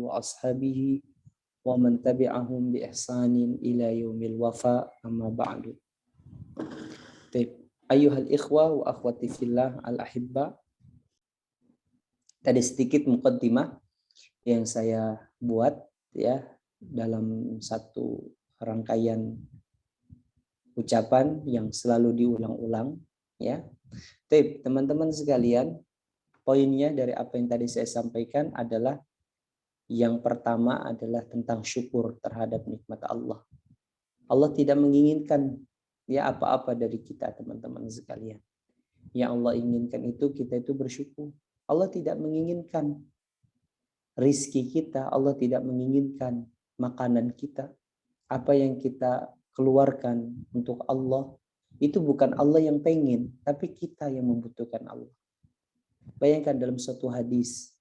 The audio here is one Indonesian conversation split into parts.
wa ashabihi wa man tabi'ahum bi ihsanin ila yaumil wafa amma ba'du. Baik, ayyuhal ikhwah wa akhwati fillah al-ahibba. Tadi sedikit muqaddimah yang saya buat ya dalam satu rangkaian ucapan yang selalu diulang-ulang ya. Baik, teman-teman sekalian, poinnya dari apa yang tadi saya sampaikan adalah yang pertama adalah tentang syukur terhadap nikmat Allah. Allah tidak menginginkan ya apa-apa dari kita, teman-teman sekalian. Yang Allah inginkan itu kita itu bersyukur. Allah tidak menginginkan rizki kita, Allah tidak menginginkan makanan kita. Apa yang kita keluarkan untuk Allah, itu bukan Allah yang pengen, tapi kita yang membutuhkan Allah. Bayangkan dalam suatu hadis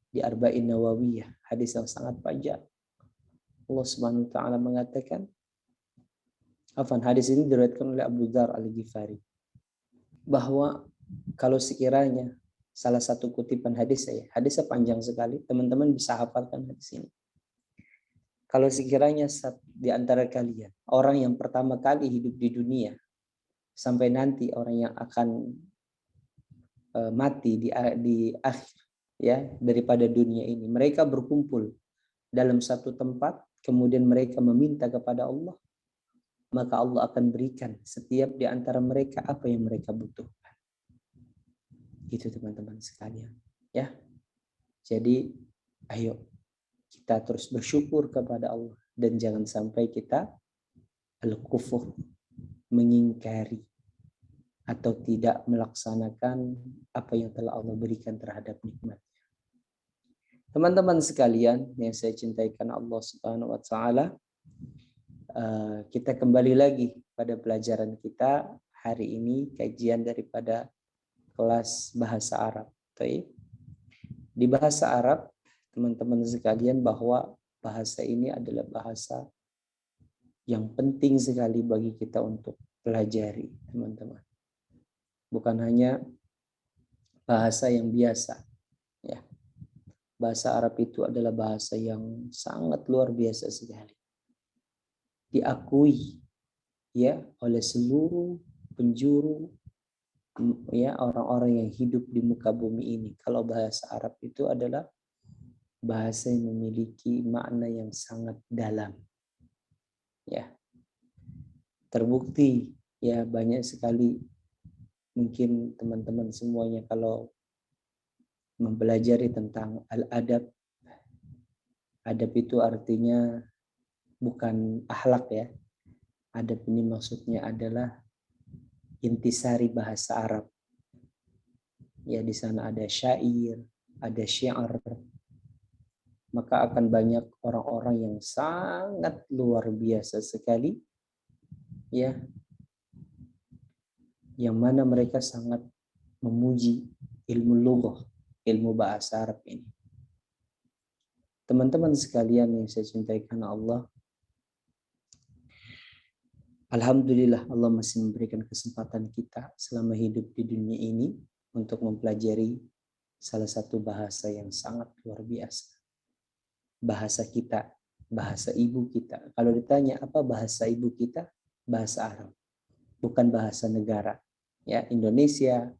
di Arba'in Nawawiyah, hadis yang sangat panjang. Allah Subhanahu wa taala mengatakan, hadis ini diriwayatkan oleh Abu Dzar Al-Ghifari, bahwa kalau sekiranya salah satu kutipan hadisnya panjang sekali, teman-teman bisa hafalkan hadis ini. Kalau sekiranya di antara kalian orang yang pertama kali hidup di dunia sampai nanti orang yang akan mati di akhir ya daripada dunia ini, mereka berkumpul dalam satu tempat, kemudian mereka meminta kepada Allah, maka Allah akan berikan setiap di antara mereka apa yang mereka butuhkan. Gitu teman-teman sekalian ya. Jadi ayo kita terus bersyukur kepada Allah dan jangan sampai kita al-kufur, mengingkari atau tidak melaksanakan apa yang telah Allah berikan terhadap nikmat. Teman-teman sekalian yang saya cintaikan Allah Subhanahu wa taala, kita kembali lagi pada pelajaran kita hari ini, kajian daripada kelas bahasa Arab. Di bahasa Arab, teman-teman sekalian, bahwa bahasa ini adalah bahasa yang penting sekali bagi kita untuk pelajari, teman-teman. Bukan hanya bahasa yang biasa, ya. Bahasa Arab itu adalah bahasa yang sangat luar biasa sekali. Diakui ya oleh seluruh penjuru ya orang-orang yang hidup di muka bumi ini. Kalau bahasa Arab itu adalah bahasa yang memiliki makna yang sangat dalam. Ya. Terbukti ya banyak sekali, mungkin teman-teman semuanya kalau mempelajari tentang al-adab. Adab itu artinya bukan akhlak ya. Adab ini maksudnya adalah intisari bahasa Arab. Ya, di sana ada syair, ada syiar. Maka akan banyak orang-orang yang sangat luar biasa sekali ya. Yang mana mereka sangat memuji ilmu lughah, ilmu bahasa Arab ini. Teman-teman sekalian yang saya cintai karena Allah, alhamdulillah Allah masih memberikan kesempatan kita selama hidup di dunia ini untuk mempelajari salah satu bahasa yang sangat luar biasa. Bahasa kita, bahasa ibu kita. Kalau ditanya apa bahasa ibu kita? Bahasa Arab. Bukan bahasa negara. Ya, Indonesia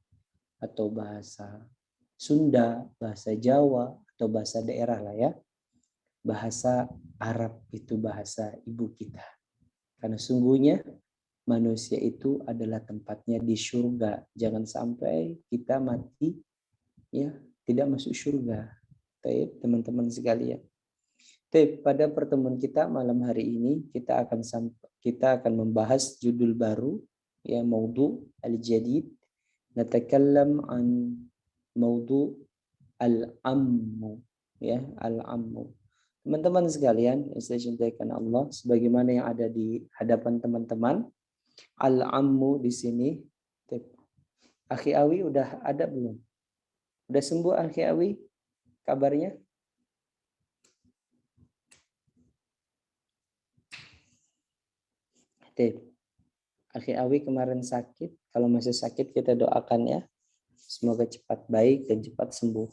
atau bahasa Sunda, bahasa Jawa atau bahasa daerah lah ya. Bahasa Arab itu bahasa ibu kita. Karena sungguhnya manusia itu adalah tempatnya di surga. Jangan sampai kita mati ya tidak masuk surga. Teman-teman sekalian. Pada pertemuan kita malam hari ini kita akan membahas judul baru ya, maudhu al-jadid. Natakallam an maudhu al-ammu ya, al-ammu. Teman-teman sekalian yang saya cintakan Allah, sebagaimana yang ada di hadapan teman-teman, al-ammu di sini. Akhi Awi udah ada belum? Udah sembuh Akhi Awi? Kabarnya? Akhi Awi kemarin sakit. Kalau masih sakit kita doakan ya. Semoga cepat baik dan cepat sembuh.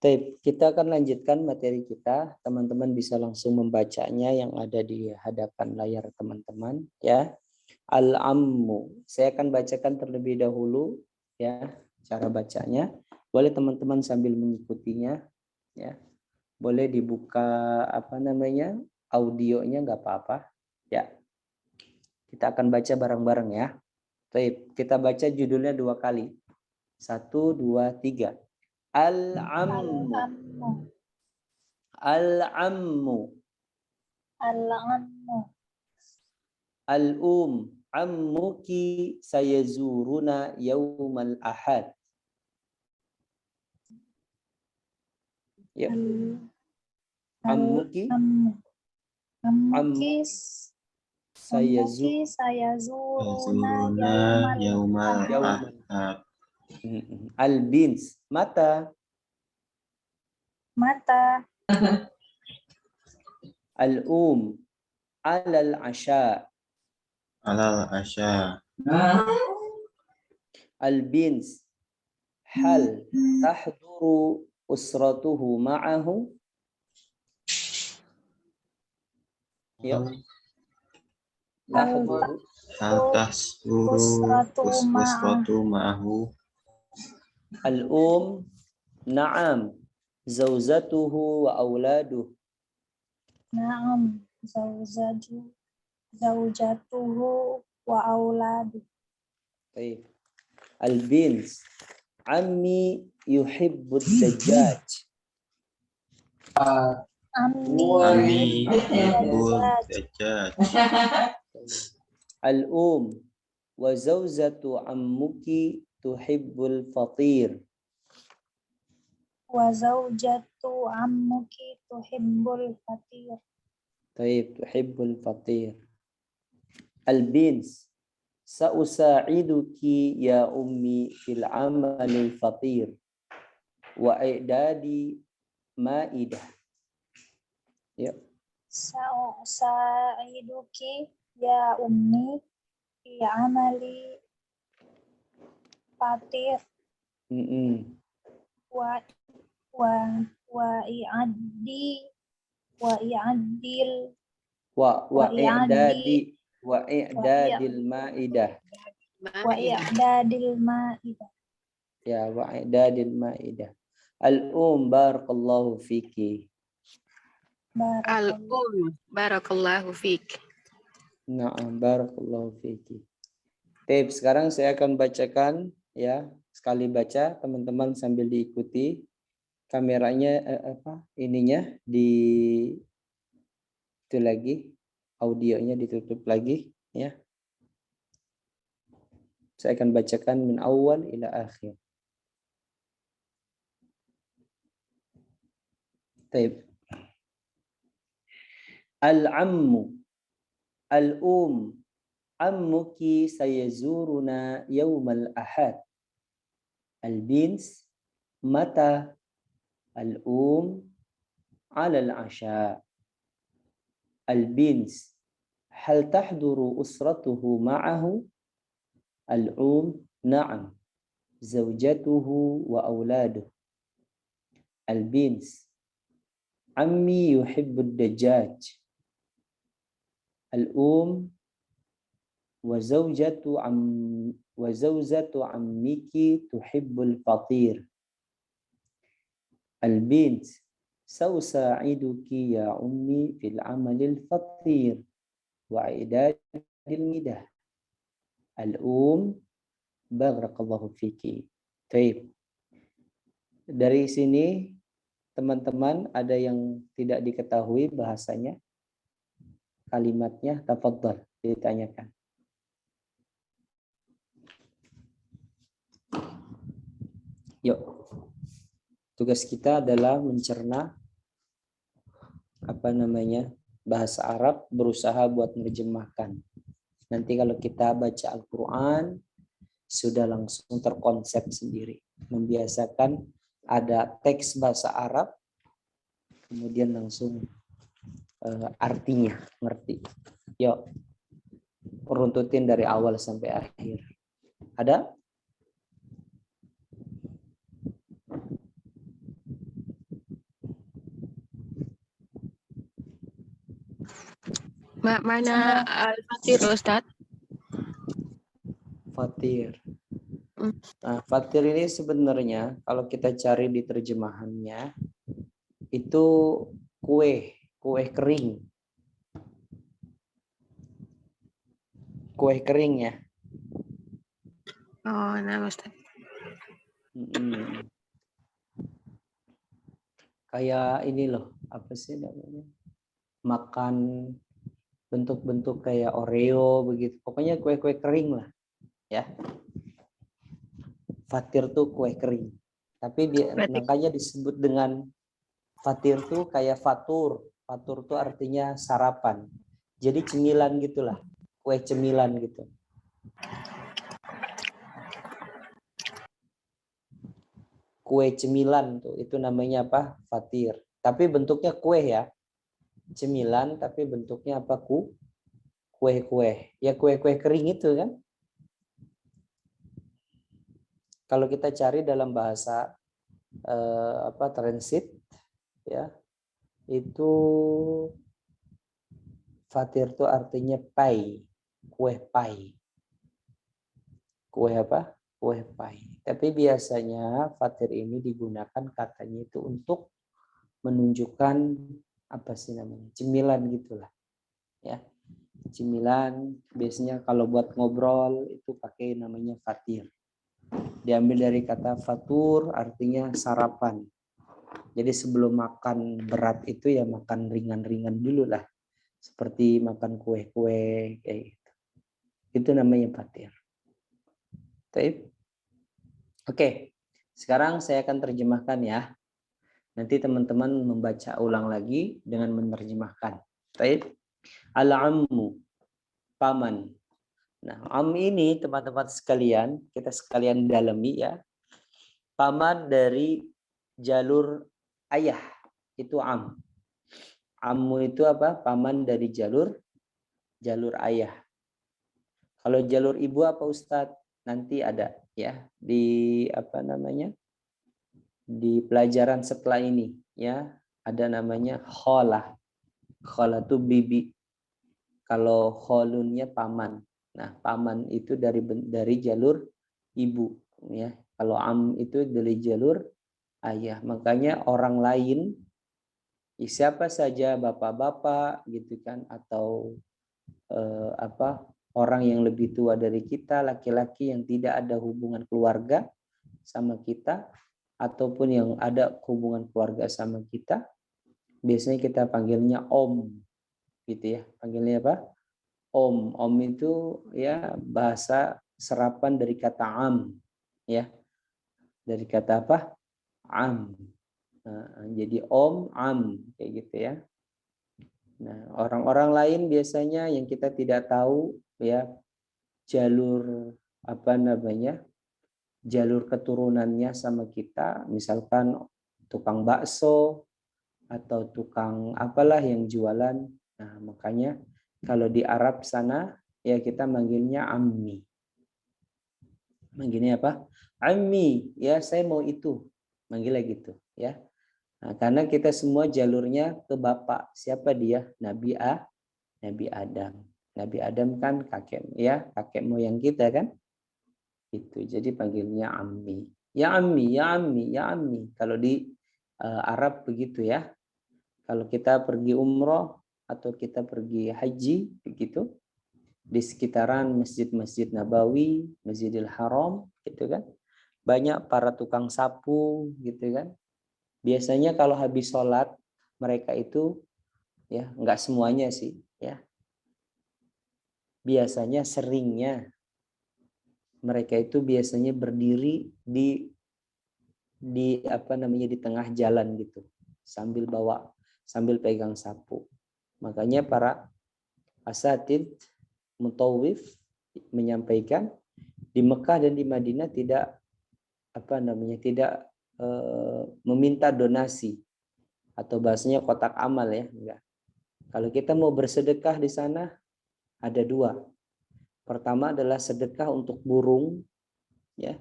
Baik, kita akan lanjutkan materi kita. Teman-teman bisa langsung membacanya yang ada di hadapan layar teman-teman ya. Al-ammu. Saya akan bacakan terlebih dahulu ya cara bacanya. Boleh teman-teman sambil mengikutinya ya. Boleh dibuka audionya nggak apa-apa ya. Kita akan baca bareng-bareng ya. Baik, kita baca judulnya 2 kali. 1, 2, 3. Al-ammu. Al-ammu. Al-ammu. Al-um. Ammuki sayazuruna yaumal ahad. Ya. Ammuki. Ammuki Sayazuruna sayazuruna yaumal ahad. Al-bins. Mata. Mata. Al-um. Alal asya. Alal asya. Al-bins. Hal tahduru usratuhu ma'ahu. Ya. Tahduru. Hal tahduru usratu ma'ahu. Al-um. Na'am. Zawzatuhu wa auladuh. Na'am. Zawjatuhu wa auladuh. Baik. Al-bins. Ammi yuhibbud dajjaj. Ammi yuhibbud dajjaj. Al-um. Wa zawzatu ammuki tuhibbul fatir. Wa zawjatu ammuki tuhibbul fatir. Baik, tuhibbul fatir. Al-bins. Sa'usa'iduki ya ummi fil amalil fatir wa i'dadi ma'idah. Ya. Sa'iduki ya ummi fi amali fatir wa i'addi wa i'addil wa i'dadil ma'idah. wa i'dadil ma'idah. Ya, wa i'dadil ma'idah. Al-um barakallahu fiki. Al-um barakallahu fik. Na'am, barakallahu fiki. Baik, sekarang saya akan bacakan ya, sekali baca teman-teman sambil diikuti. Kameranya di itu lagi, audionya ditutup lagi ya. Saya akan bacakan min awal ila akhir. Baik. Al-ammu. Al-um. Ammuki sayazuruna yaumal ahad. Al-bins. Mata. Al-um. Alal asya. Al-bins. Hal tahduru usratuhu ma'ahu. Al-um. Na'am. Zawjatuhu wa auladuh. Al-bins. Ammi yuhibbud dajjaj. Al-um wa zawjatu ammiki tuhibbul fatir. Al-bint sausa'iduki ya ummi fil amalil fatir wa i'dadil midah. Al-um barakallahu fiki. Baik. Dari sini teman-teman ada yang tidak diketahui bahasanya, kalimatnya, tafadhal ditanyakan. Yuk. Tugas kita adalah mencerna bahasa Arab, berusaha buat menerjemahkan. Nanti kalau kita baca Al-Qur'an sudah langsung terkonsep sendiri. Membiasakan ada teks bahasa Arab, kemudian langsung artinya ngerti. Yuk, runtutin dari awal sampai akhir. Ada? Mana al-fatir Ustaz? Fatir. Hmm. Nah, fatir ini sebenarnya kalau kita cari di terjemahannya itu kue kering. Kue kering ya. Oh, nah Ustaz. Kayak ini loh, apa sih namanya? Makan bentuk-bentuk kayak Oreo begitu. Pokoknya kue-kue kering lah, ya. Fatir tuh kue kering. Tapi Berarti makanya disebut dengan fatir tuh kayak fatur. Fatur tuh artinya sarapan. Jadi cemilan gitulah, kue cemilan gitu. Kue cemilan tuh itu namanya apa? Fatir. Tapi bentuknya kue ya. Cemilan tapi bentuknya apa? Kue-kue. Ya kue-kue kering itu kan. Kalau kita cari dalam bahasa transit ya, itu fatir itu artinya pai, kue pai. Kue apa? Kue pai. Tapi biasanya fatir ini digunakan katanya itu untuk menunjukkan apa sih namanya? Cemilan gitulah. Ya. Cemilan biasanya kalau buat ngobrol itu pakai namanya fatir. Diambil dari kata fatur artinya sarapan. Jadi sebelum makan berat itu ya makan ringan-ringan dulu lah. Seperti makan kue-kue kayak gitu. Itu namanya fatir. Oke, sekarang saya akan terjemahkan ya. Nanti teman-teman membaca ulang lagi dengan menerjemahkan. Al-ammu, paman. Nah, am ini teman-teman sekalian, kita sekalian dalami ya. Paman dari jalur ayah, itu am. Ammu itu apa? Paman dari jalur ayah. Kalau jalur ibu apa Ustadz? Nanti ada ya di apa namanya? Di pelajaran setelah ini ya, ada namanya kholah. Kholah itu bibi. Kalau kholunnya paman. Nah, paman itu dari jalur ibu ya. Kalau am itu dari jalur ayah. Makanya orang lain siapa saja bapak-bapak gitu kan atau orang yang lebih tua dari kita, laki-laki yang tidak ada hubungan keluarga sama kita ataupun yang ada hubungan keluarga sama kita, biasanya kita panggilnya om gitu ya. Panggilnya apa? Om. Om itu ya bahasa serapan dari kata am ya. Dari kata apa? Am. Nah, jadi om, am kayak gitu ya. Nah, orang-orang lain biasanya yang kita tidak tahu ya jalur apa namanya? Jalur keturunannya sama kita, misalkan tukang bakso atau tukang apalah yang jualan. Nah, makanya kalau di Arab sana ya kita manggilnya ammi. Manggilnya apa? Ammi, ya saya mau itu. Manggilnya gitu, ya. Nah, karena kita semua jalurnya ke bapak. Siapa dia? Nabi Adam. Nabi Adam kan kakek moyang kita kan? Itu. Jadi panggilnya ammi. Ya ammi, ya ammi, ya ammi. Kalau di Arab begitu ya. Kalau kita pergi umroh atau kita pergi haji begitu di sekitaran Masjid Nabawi, Masjidil Haram gitu kan. Banyak para tukang sapu gitu kan. Biasanya kalau habis sholat mereka itu ya nggak semuanya sih ya. Biasanya seringnya mereka itu biasanya berdiri di apa namanya di tengah jalan gitu sambil pegang sapu. Makanya para asatid mutawif menyampaikan di Mekah dan di Madinah tidak meminta donasi atau bahasanya kotak amal ya, enggak. Kalau kita mau bersedekah di sana ada dua. Pertama adalah sedekah untuk burung ya.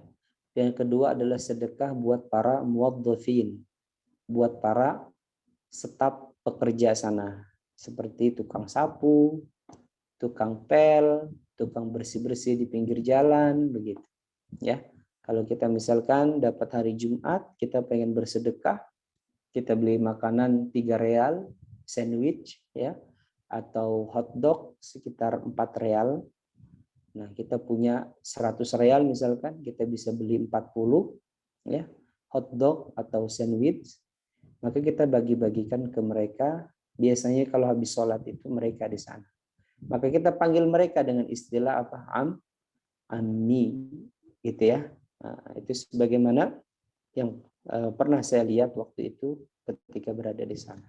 Dan yang kedua adalah sedekah buat para muwadzafin, buat para staf pekerja sana seperti tukang sapu, tukang pel, tukang bersih-bersih di pinggir jalan, begitu. Ya, kalau kita misalkan dapat hari Jumat, kita pengen bersedekah, kita beli makanan 3 real, sandwich, ya, atau hotdog sekitar 4 real. Nah, kita punya 100 real misalkan, kita bisa beli 40, ya, hotdog atau sandwich. Maka kita bagi-bagikan ke mereka. Biasanya kalau habis sholat itu mereka di sana. Maka kita panggil mereka dengan istilah apa? Ammi, gitu ya. Nah, itu sebagaimana yang pernah saya lihat waktu itu ketika berada di sana.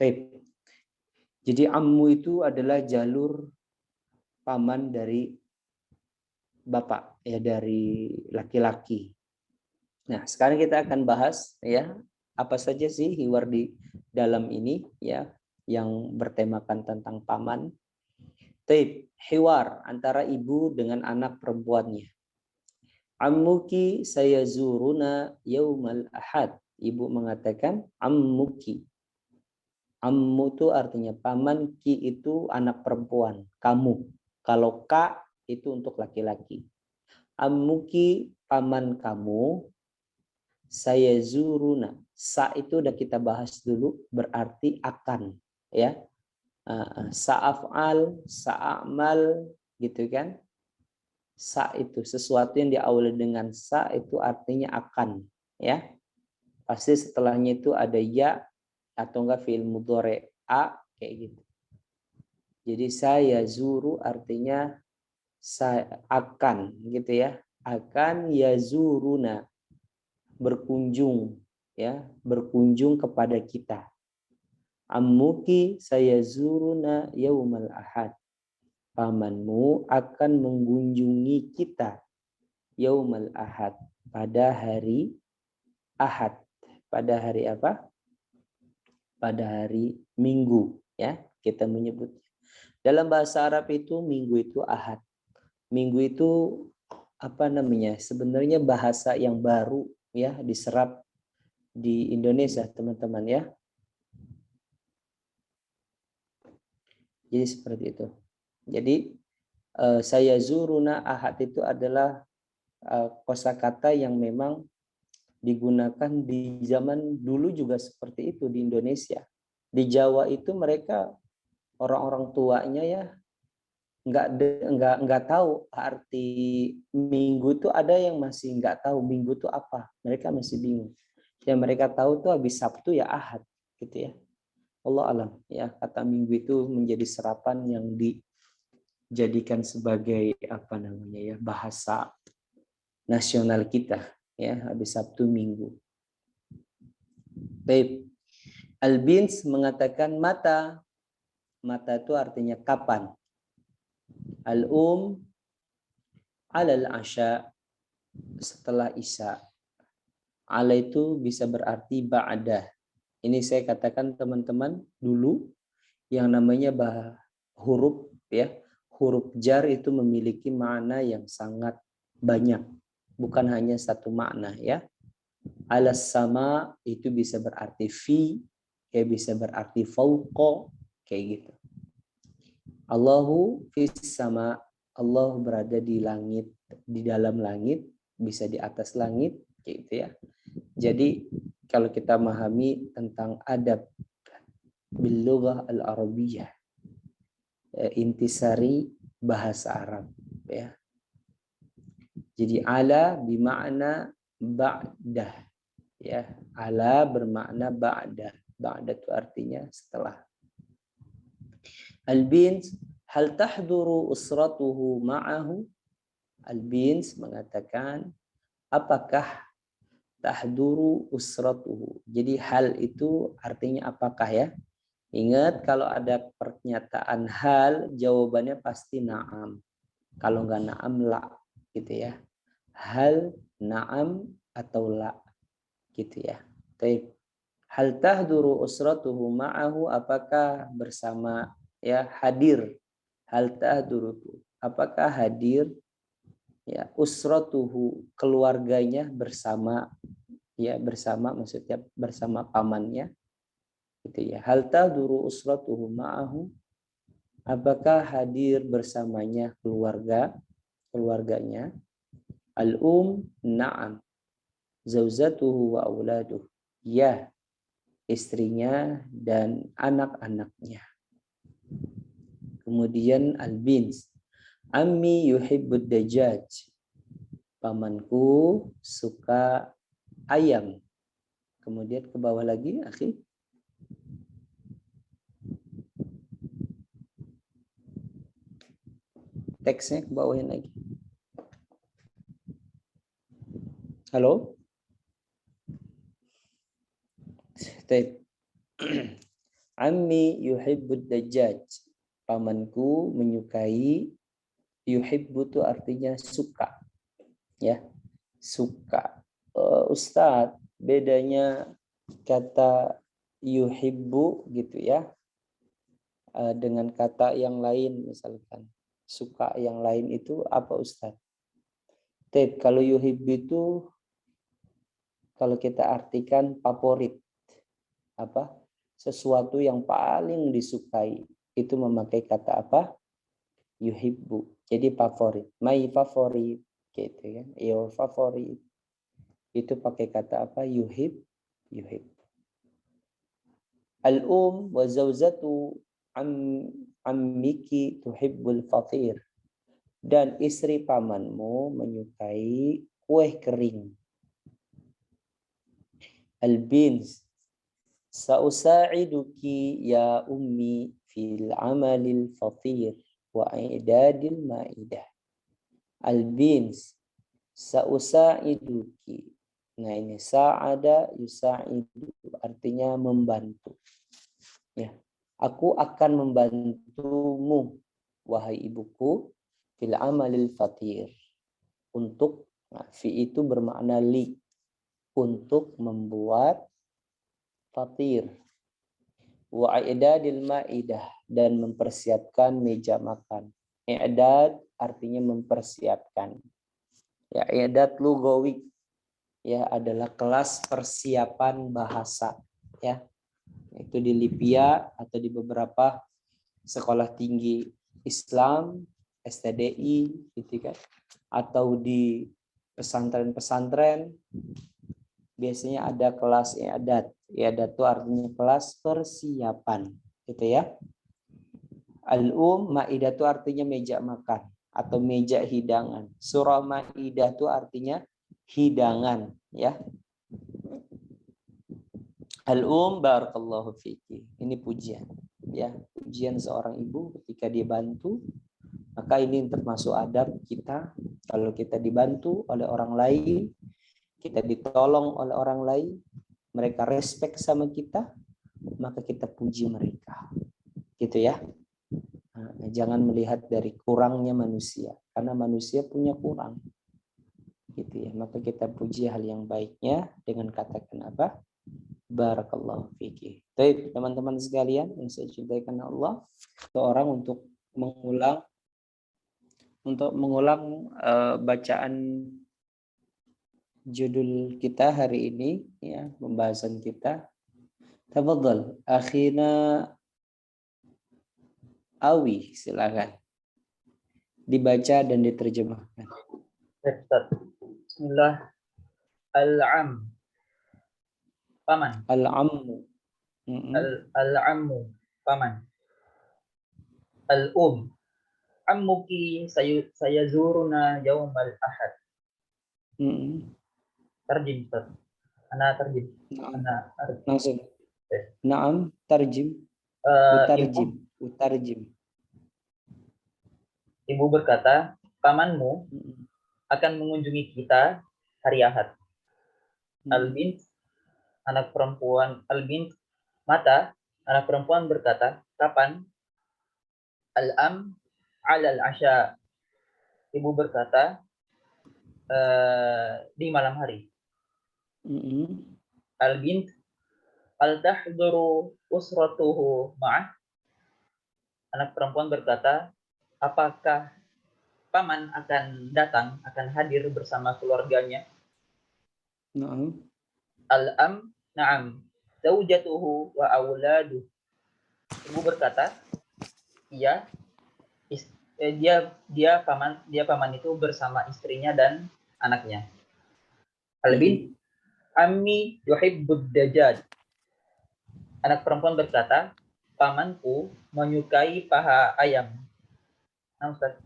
Baik. Jadi ammu itu adalah jalur paman dari bapak, ya, dari laki-laki. Nah, sekarang kita akan bahas, ya, apa saja sih hiwar di dalam ini, ya, yang bertemakan tentang paman. Taib, hiwar antara ibu dengan anak perempuannya. Ammuki sayazuruna yaumal ahad. Ibu mengatakan ammuki. Ammu itu artinya paman, ki itu anak perempuan, kamu. Kalau ka itu untuk laki-laki. Ammuki paman kamu, sayazuruna. Sa itu udah kita bahas dulu, berarti akan, ya. Sa'af'al, sa'amal, gitu kan. Sa itu sesuatu yang diawali dengan sa itu artinya akan, ya. Pasti setelahnya itu ada ya atau enggak fi'il mudhari a, kayak gitu. Jadi saya zuru artinya saya akan, gitu ya. Akan yazuruna, berkunjung, ya, berkunjung kepada kita. Ammuki sayazuruna yaumal ahad. Pamanmu akan mengunjungi kita yaumal ahad, pada hari ahad. Pada hari apa? Pada hari Minggu, ya, kita menyebutnya. Dalam bahasa Arab itu minggu itu ahad. Minggu itu apa namanya? Sebenarnya bahasa yang baru, ya, diserap di Indonesia, teman-teman, ya. Jadi seperti itu. Jadi saya zuruna ahad itu adalah kosakata yang memang digunakan di zaman dulu juga seperti itu di Indonesia. Di Jawa itu mereka orang-orang tuanya, ya, nggak tahu arti minggu itu, ada yang masih nggak tahu minggu itu apa. Mereka masih bingung. Yang mereka tahu tuh habis Sabtu ya ahad, gitu ya. Allah alam, ya, kata minggu itu menjadi serapan yang dijadikan sebagai apa namanya, ya, bahasa nasional kita, ya, habis Sabtu Minggu. Baik. Al-Bins mengatakan mata. Mata itu artinya kapan. Al-Um alal asya, setelah isya. Ala itu bisa berarti ba'dah. Ini saya katakan teman-teman dulu, yang namanya huruf, ya, huruf jar itu memiliki makna yang sangat banyak, bukan hanya satu makna, ya. Alas sama itu bisa berarti fi, kayak bisa berarti fauqa, kayak gitu. Allahu fis sama, Allah berada di langit, di dalam langit, bisa di atas langit, kayak gitu ya. Jadi kalau kita memahami tentang adab bil lughah al-arabiyyah, intisari bahasa Arab, ya. Jadi ala bermakna ba'dah, ya. Ala bermakna ba'dah. Ba'dah itu artinya setelah. Al-Bins, hal tahduru usratuhu ma'ahu? Al-Bins mengatakan, apakah tahduru usratuhu? Jadi hal itu artinya apakah, ya. Ingat kalau ada pernyataan hal, jawabannya pasti na'am. Kalau enggak na'am, la, gitu ya. Hal, na'am, atau la, gitu ya. Baik. Hal tahduru usratuhu ma'ahu, apakah bersama, ya, hadir. Hal tahduru, apakah hadir, ya, usratuhu, keluarganya bersama, ya, bersama maksudnya bersama pamannya, gitu ya. Hal tahduru usratuhu ma'ahu, Apakah hadir bersamanya keluarganya? Al-um, na'am. Zauzatuhu wa auladuh. Ya, istrinya dan anak-anaknya. Kemudian al-bins. Ammi yuhibbud dajjaj. Pamanku suka ayam. Kemudian ke bawah lagi, akhi. Teksnya ke bawahin lagi. Halo? Baik. Ammi yuhibbud dajjaj. Pamanku menyukai, yuhibbu itu artinya suka. Ya, suka. Ustadz, bedanya kata yuhibbu gitu ya dengan kata yang lain, misalkan suka yang lain itu apa Ustadz? Kalau yuhibbu itu kalau kita artikan favorit, apa? Sesuatu yang paling disukai, itu memakai kata apa? Yuhibbu. Jadi favorit, my favorite gitu kan. Your favorite. Itu pakai kata apa? Yuhib. Al-um wa zawjatu ammiki tuhibbul fatir. Dan istri pamanmu menyukai kue kering. Al-bins sa'usa'iduki ya ummi fil amalil fatir wa i'dadil ma'idah. Al-bins sa'usa'iduki. Nah ini sa'ada yusa'idu artinya membantu. Ya, aku akan membantumu wahai ibuku fil amalil fatir. Untuk fi itu bermakna li, untuk membuat fatir. Wa i'dadil ma'idah, dan mempersiapkan meja makan. I'dad artinya mempersiapkan. Ya, i'dad lugawi ya adalah kelas persiapan bahasa ya. Itu di Libya atau di beberapa sekolah tinggi Islam, STDI gitu kan. Atau di pesantren-pesantren biasanya ada kelas i'dad. I'dad itu artinya kelas persiapan, gitu ya. Al-um, ma'idah itu artinya meja makan atau meja hidangan. Surah Ma'idah itu artinya hidangan, ya. Al-um, barakallahu fiki. Ini pujian, ya. Pujian seorang ibu ketika dia bantu, maka ini termasuk adab kita. Kalau kita dibantu oleh orang lain, kita ditolong oleh orang lain, mereka respect sama kita, maka kita puji mereka. Gitu ya. Nah, jangan melihat dari kurangnya manusia, karena manusia punya kurang. Gitu ya. Maka kita puji hal yang baiknya dengan katakan apa? Barakallahu fiki. Baik, teman-teman sekalian yang saya cintai karena Allah, seorang untuk mengulang bacaan judul kita hari ini ya, pembahasan kita. Tafadhal akhina Awi, silakan dibaca dan diterjemahkan. Bismillah. Al-am, paman. Al-ammu. Al-ammu, paman. Al-um, ammuki sayazuruna yaumal ahad. Tarjim, Ustaz. Ana tarjim. Langsung. Naam, tarjim. Utarjim. Ibu berkata, pamanmu akan mengunjungi kita hari Ahad. Al-bint, anak perempuan. Al-bint, mata, anak perempuan berkata, kapan? Al-am, alal asya. Ibu berkata, di malam hari. Al-bint, al-tahduru usratuhu ma'ah. Anak perempuan berkata, apakah paman akan datang, akan hadir bersama keluarganya? Naam. Al-am, na'am. Zaujatuhu wa awladuh. Ibu berkata, ia dia paman itu bersama istrinya dan anaknya. Albin ammi yuhibbud dajjal. Anak perempuan berkata, pamanku menyukai paha ayam. Nah, Ustaz.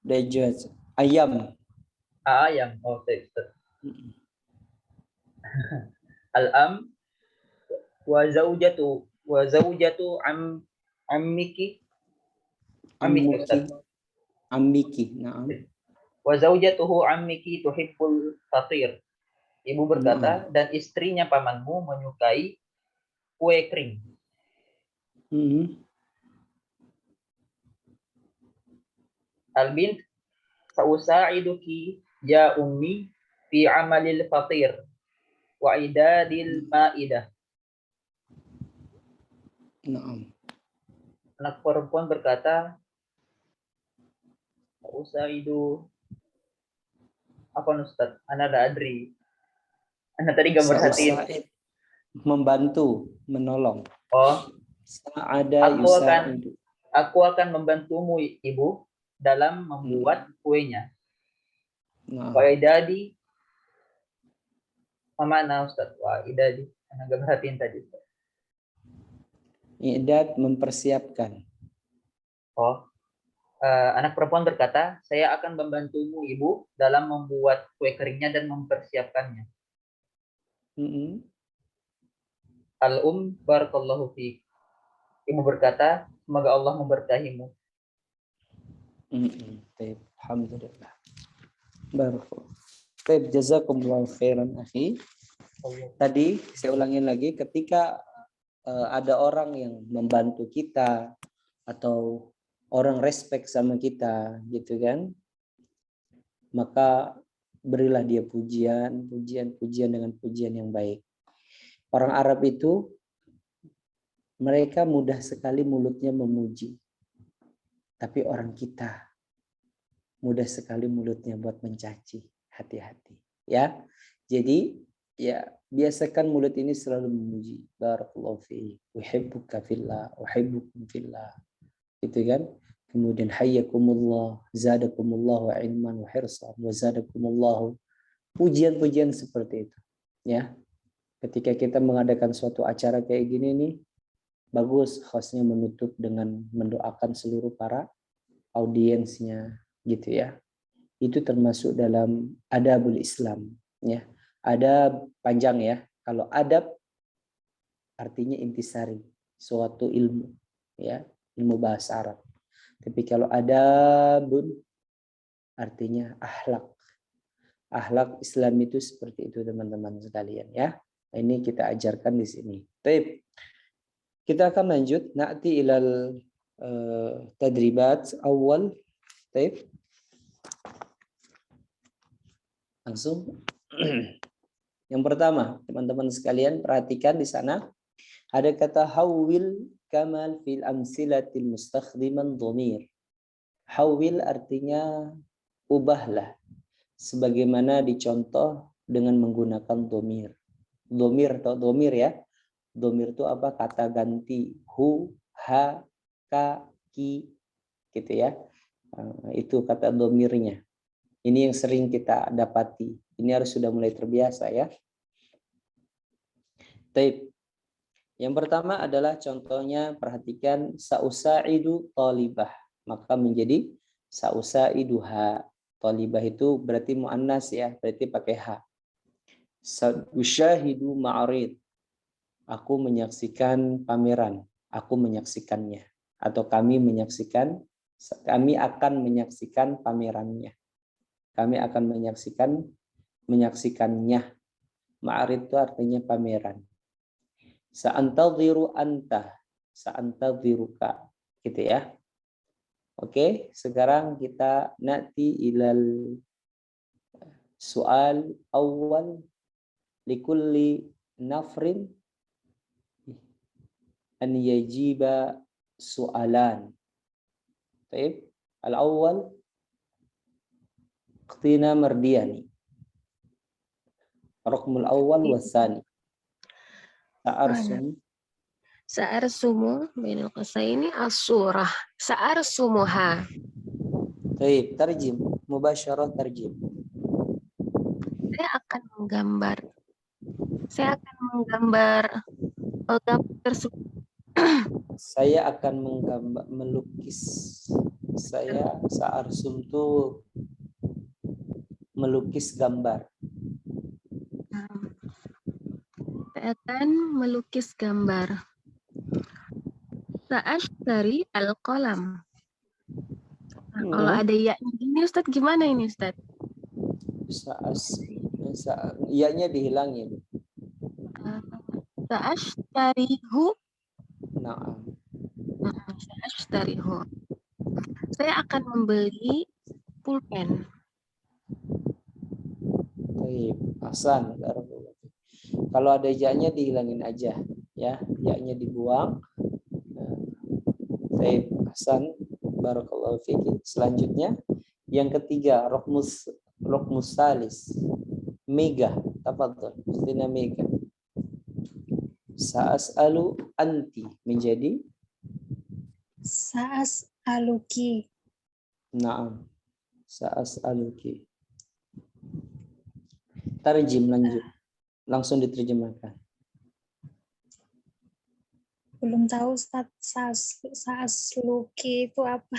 Dajjal. Ayam. Ayam. Oh, Ustaz. Al-am wa zaujatu ammiki Ustaz. Ammiki. Naam. Wa zaujatuhu ammiki tuhibbul fatir. Ibu berkata, dan istrinya pamanmu menyukai kue kering. Albint sa'usa'iduki ya ummi fi amalil fatir wa idadil ma'idah. Naam. Anak perempuan berkata, sa'usaidu apa Ustaz? Ana la adri. Ana tadi gambar hati. Membantu, menolong. Oh. Sa'ada aku akan membantumu ibu dalam membuat kuenya. Wa idadi mana Ustaz? Wa idadi. Ana gambar hatiin tadi. I'dad mempersiapkan. Oh. Anak perempuan berkata, saya akan membantumu ibu dalam membuat kue keringnya dan mempersiapkannya. Al-um barakallahu fiik. Ibu berkata, semoga Allah memberkahimu. Alhamdulillah. Barakallahu. Baik, jazakumullahu khairan akhi. Tadi saya ulangin lagi, ketika ada orang yang membantu kita atau orang respect sama kita gitu kan, maka berilah dia pujian dengan pujian yang baik. Orang Arab itu mereka mudah sekali mulutnya memuji, tapi orang kita mudah sekali mulutnya buat mencaci. Hati-hati ya. Jadi ya, biasakan mulut ini selalu memuji. Barakallahu fiik, uhibbuka fillah, uhibbukum fillah. Gitu kan? Kemudian hayyakumullah, zadakumullahu ilman wa hirsan wa zadakumullahu. Pujian-pujian seperti itu. Ya. Ketika kita mengadakan suatu acara kayak gini nih, bagus hostnya menutup dengan mendoakan seluruh para audiensnya gitu ya. Itu termasuk dalam adabul Islam ya. Adab panjang ya. Kalau adab artinya intisari, suatu ilmu ya, ilmu bahasa Arab. Tapi kalau adabun artinya akhlak. Akhlak Islam itu seperti itu teman-teman sekalian ya. Ini kita ajarkan di sini. Baik. Kita akan lanjut na'ti ilal tadribat awal. Baik. Langsung. Yang pertama, teman-teman sekalian perhatikan di sana ada kata hawil kamal fil amsilatil mustakhdiman dhamir. Hawil artinya ubahlah sebagaimana dicontoh dengan menggunakan dhamir. Dhamir atau dhamir ya. Dhamir itu apa? Kata ganti hu, ha, ka, ki gitu ya. Itu kata dhamirnya. Ini yang sering kita dapati. Ini harus sudah mulai terbiasa ya. Taib. Yang pertama adalah contohnya, perhatikan sa'usaidu talibah. Maka menjadi sa'usaiduha. Talibah itu berarti muannas ya, berarti pakai ha. Sa'usyahidu ma'arid. Aku menyaksikan pameran, aku menyaksikannya. Atau kami akan menyaksikan pamerannya. Kami akan menyaksikannya. Ma'arid itu artinya pameran. Sa'antadhiru anta, sa'antadhiruka, gitu ya. Oke, sekarang kita na'ti ilal soal awal likulli nafrin an yajiba soalan. Baik, al-awwal Qtina Mardiani. Raqmul awal wasani. Ta'arsun Sa'arsumu bainal qausaini as-surah. Sa'arsumuha. Baik, tarjim. Mubasyarah tarjim. Saya akan menggambar. Saya akan menggambar gambar tersebut. Saya akan melukis. Saya sa'arsum tuh melukis gambar. Saya akan melukis gambar. Sa'ashtari al-qalam. Nah, kalau ada ya-nya ini Ustadz gimana ini Ustadz? Iya-nya dihilangin. Sa'ashtarihu. Naam. Sa'ashtarihu. Saya akan membeli pulpen. Baik, Hasan. Kalau ada ya-nya dihilangin aja, ya. Ya-nya dibuang. Baik, Hasan. Barakallahu fiik. Selanjutnya, yang ketiga, rokmus salis. Mega, tafadhol. Istina mega. Sa'as'alu anti menjadi Sa'as'aluki. na'am. Sa'as'aluki. Tarjim lanjut. Langsung diterjemahkan. Belum tahu Ustaz, Sa'asluki itu apa?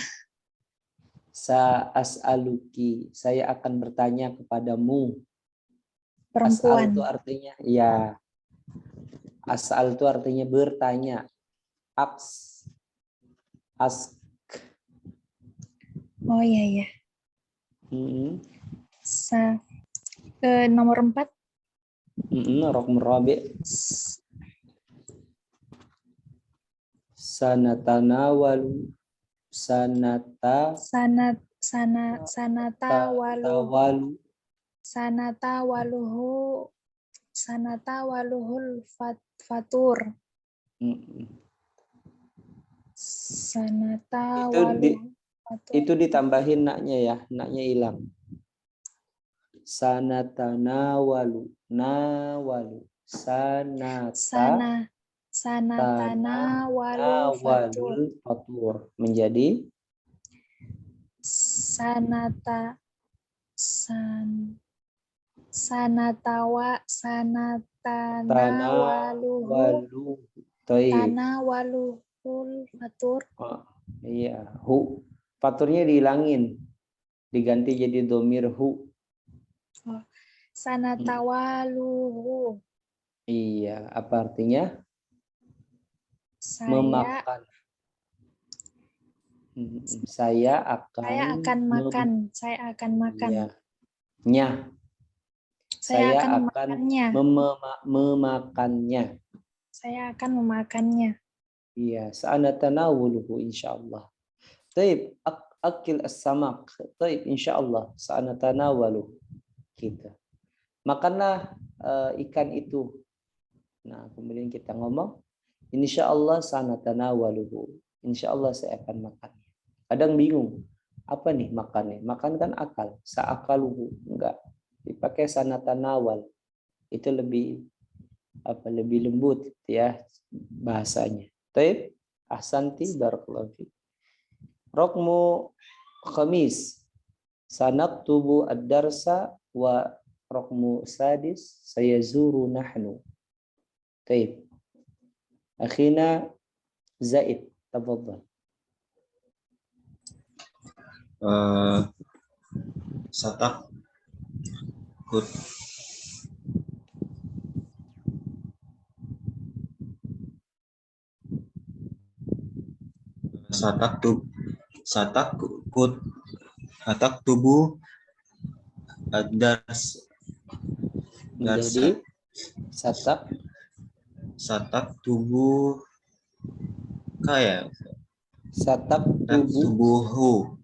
Sa'as'aluki. Saya akan bertanya kepadamu. As'al Perempuan. itu artinya ya. As'al itu artinya bertanya. Ask. Oh iya ya. Nomor 4. Raqam rabi'. Sanatanawalu sanatawaluhul fatur. Itu ditambahin naknya ya, naknya hilang. Sanatanawalu sanatanawalu fatur menjadi Tanawaluhul fatur. Iya, hu. Faturnya dihilangin. Diganti jadi domir hu. Sanatawaluhu. Iya, apa artinya? Saya Memakan. Saya akan makan. Iya. Nya. Saya akan memakannya. Memakannya. Saya akan memakannya. Iya, sa'anatanawuluhu insyaallah. Taib, akil as-samak. Taib, insyaallah sa'anatanawaluhu. Kita. Makanlah ikan itu. Nah, kemudian kita ngomong, insyaallah sa'anatanawaluhu. Insyaallah saya akan makan. Kadang bingung, apa nih makannya? Makan kan akal, sa'akaluhu. Enggak. Dipakai sanatanawal. Itu lebih lembut ya bahasanya. Taib, ahsanti barakallahu fiik. Raqmu khamis. Sanaktubu ad-darsa wa raqmu sadis sayazuru nahnu. Taib. Akhina Zaid, tafadhal. Satak kut satak tubuh dars Menjadi satak tubuh kayak satak tubuhu.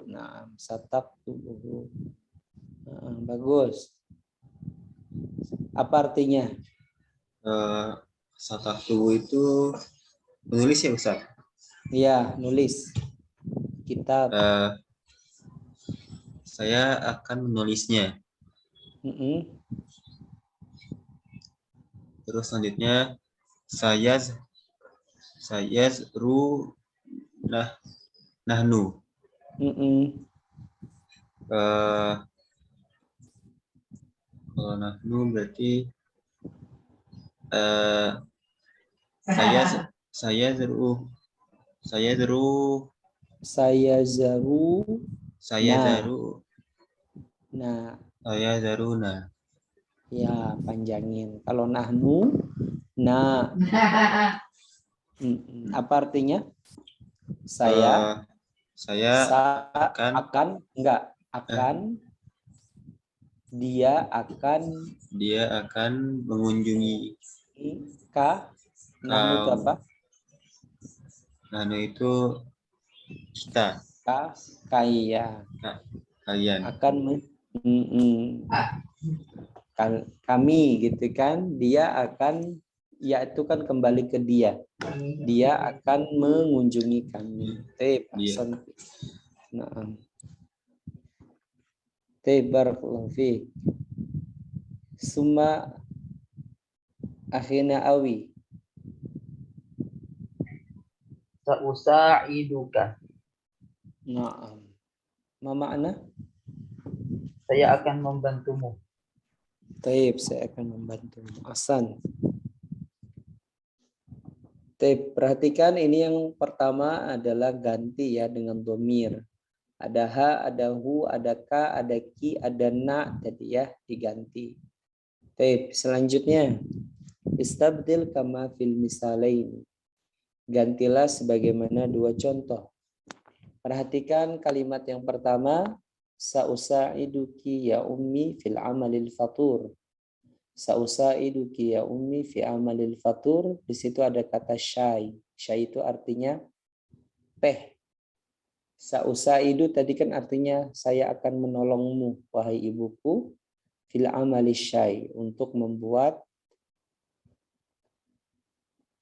Nah, satak tubuhu. Nah, bagus. Apa artinya? Satak tubuh itu menulis ya Ustaz? Iya, nulis. Kitab. Saya akan menulisnya. Terus selanjutnya sayazru nahnu. Kalau nahnu berarti sayazru nah sayazaruna. ya panjangin. Kalau nahnu nah apa artinya? Saya akan dia akan mengunjungi. nahnu itu apa? Nahnu itu kita, kalian. Akan kami gitu kan, dia akan, ya itu kan kembali ke dia akan mengunjungi kami. Barakallahu fiik. Summa akhina awi. Sa'usa'iduka. Na'am. Ma makna? Saya akan membantumu. Saya akan membantumu. Ahsan. Perhatikan ini yang pertama adalah ganti ya dengan dhamir. Ada ha, ada hu, ada ka, ada ki, ada na tadi ya diganti. Selanjutnya istabdil kama fil misalain. Gantilah sebagaimana dua contoh. Perhatikan kalimat yang pertama, sa'usaiduki ya ummi fil amalil fatur. Sa'usaiduki ya ummi fi amalil fatur. Di situ ada kata syai. Syai itu artinya teh. Sa'usaidu tadi kan artinya saya akan menolongmu wahai ibuku fil amali syai, untuk membuat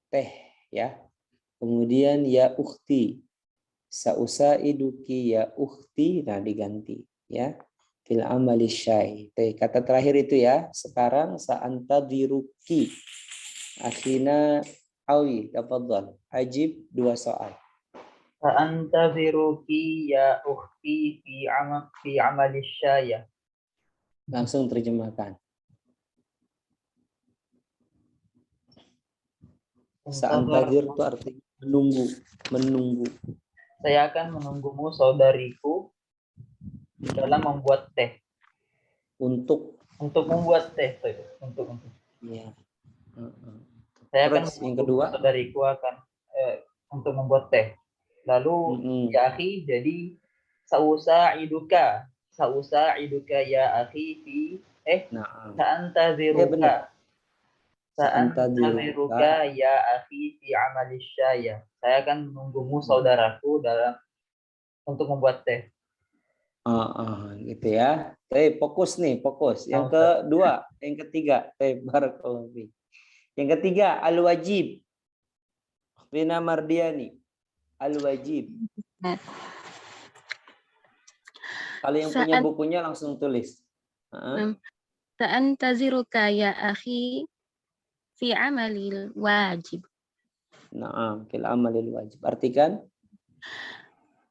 teh ya. Kemudian ya ukhti. Sa'usaiduki ya ukhti, nah diganti ya. Fil amali syai. Kata terakhir itu ya. Sekarang sa'antadhiruki. Akhina awi, tafadhal. Ajib dua soal. Sa'antaziruki ya ukhti fi amali syaya. Langsung terjemahkan. Sa'antadhir itu artinya menunggu. Saya akan menunggumu saudariku dalam membuat teh. Untuk membuat teh. Untuk. ya. Saya akan Terus yang kedua, saudariku akan untuk membuat teh. Lalu ya akhi, jadi sa'usaiduka ya akhi fi sa'antaziruka. Sa'antaziruka ya akhi fi amali syaya. Saya akan menunggumu saudaraku dalam untuk membuat teh. Gitu ya. Fokus. Yang kedua, yang ketiga, barakallahu fiik. Yang ketiga, al-wajib. Rina Mardiani. Al-wajib. Kalau yang punya bukunya langsung tulis. Sa'antaziruka ya akhi fi amalil wajib. Na'am, fil amalil wajib. Artikan?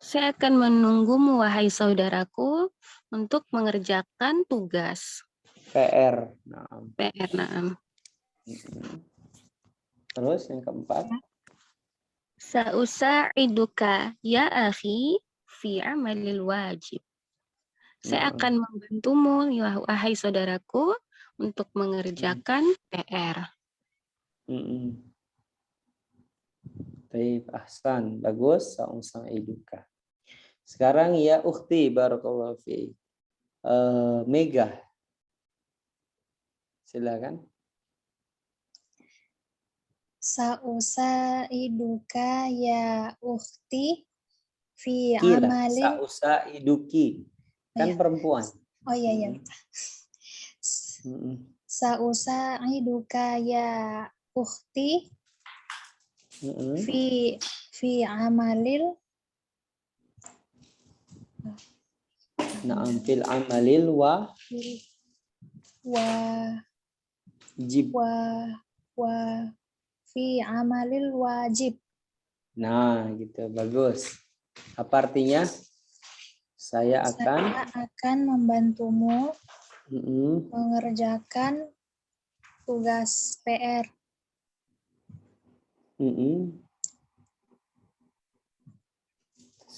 Saya akan menunggumu wahai saudaraku untuk mengerjakan tugas. PR. Na'am. PR, na'am. Terus yang keempat? Sa'usaiduka ya akhi fi amalil wajib. Saya akan membantumu wahai saudaraku untuk mengerjakan PR. Baik, ahsan, bagus. Sa'usaiduka. Sekarang ya ukhti, barakallahu fiik. Mega. Silakan. Sa'usaiduka ya ukhti fi amalin. Sa'usaiduki. Kan perempuan. Oh iya. Sa'usaiduka ya ukhti fi amalil. Na'am, fil amalil wa fi amalil wajib. Nah, gitu. Bagus. Apa artinya? Saya akan Saya akan membantumu Mm-mm. mengerjakan tugas PR. Mm-mm.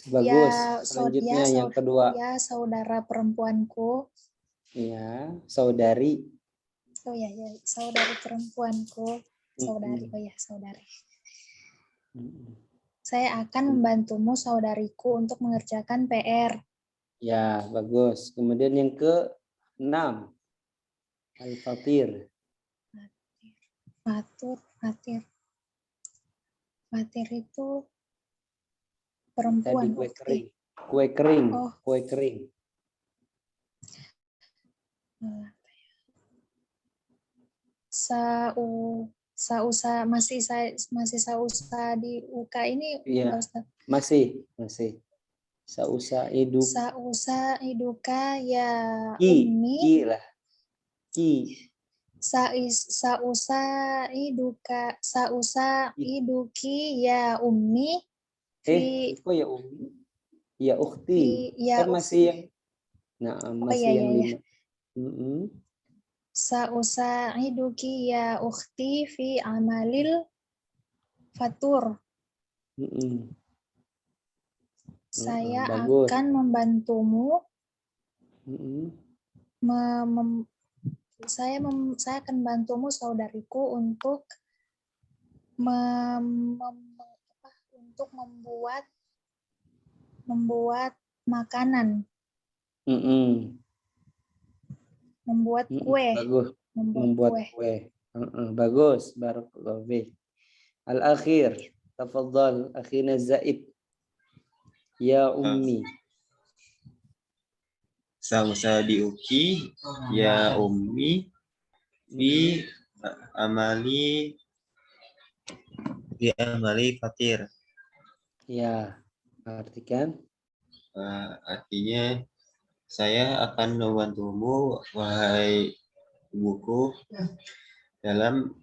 Bagus. Selanjutnya yang kedua. Ya saudara perempuanku. Ya, saudari. Oh ya, saudari perempuanku. Saudari, Mm-mm. oh ya, saudari. Mm-mm. Saya akan membantumu saudariku untuk mengerjakan PR. Ya, bagus. Kemudian yang ke-6. Al-fatir. Fatir itu Tadi perempuan, kue ukti. kering. Kue kering. Oh. Kue kering. Masih sausa di UK ini Iya. enggak, Ustaz? Masih. Sausa hidup. Sausa iduka ya Ki ummi. lah. Ki. Sausa iduki ya ummi. Kok ya umi? Ya ukhti. Ya Kan masih yang masih yang 5. Mm-mm. Sausa'iduki ya ukhti fi amalil fatur. Mm-mm. Saya Bagus. akan membantumu. Mm-mm. Saya akan membantumu saudariku untuk membuat makanan, Mm-mm. membuat kue. Bagus. Membuat kue. Bagus. Barakallahu fiik. Al-akhir. Tafadhal akhina Zaid. Ya ummi. Sausa diuki ya ummi fi amali fatir. Ya, artikan. Artinya saya akan membantumu wahai ibuku dalam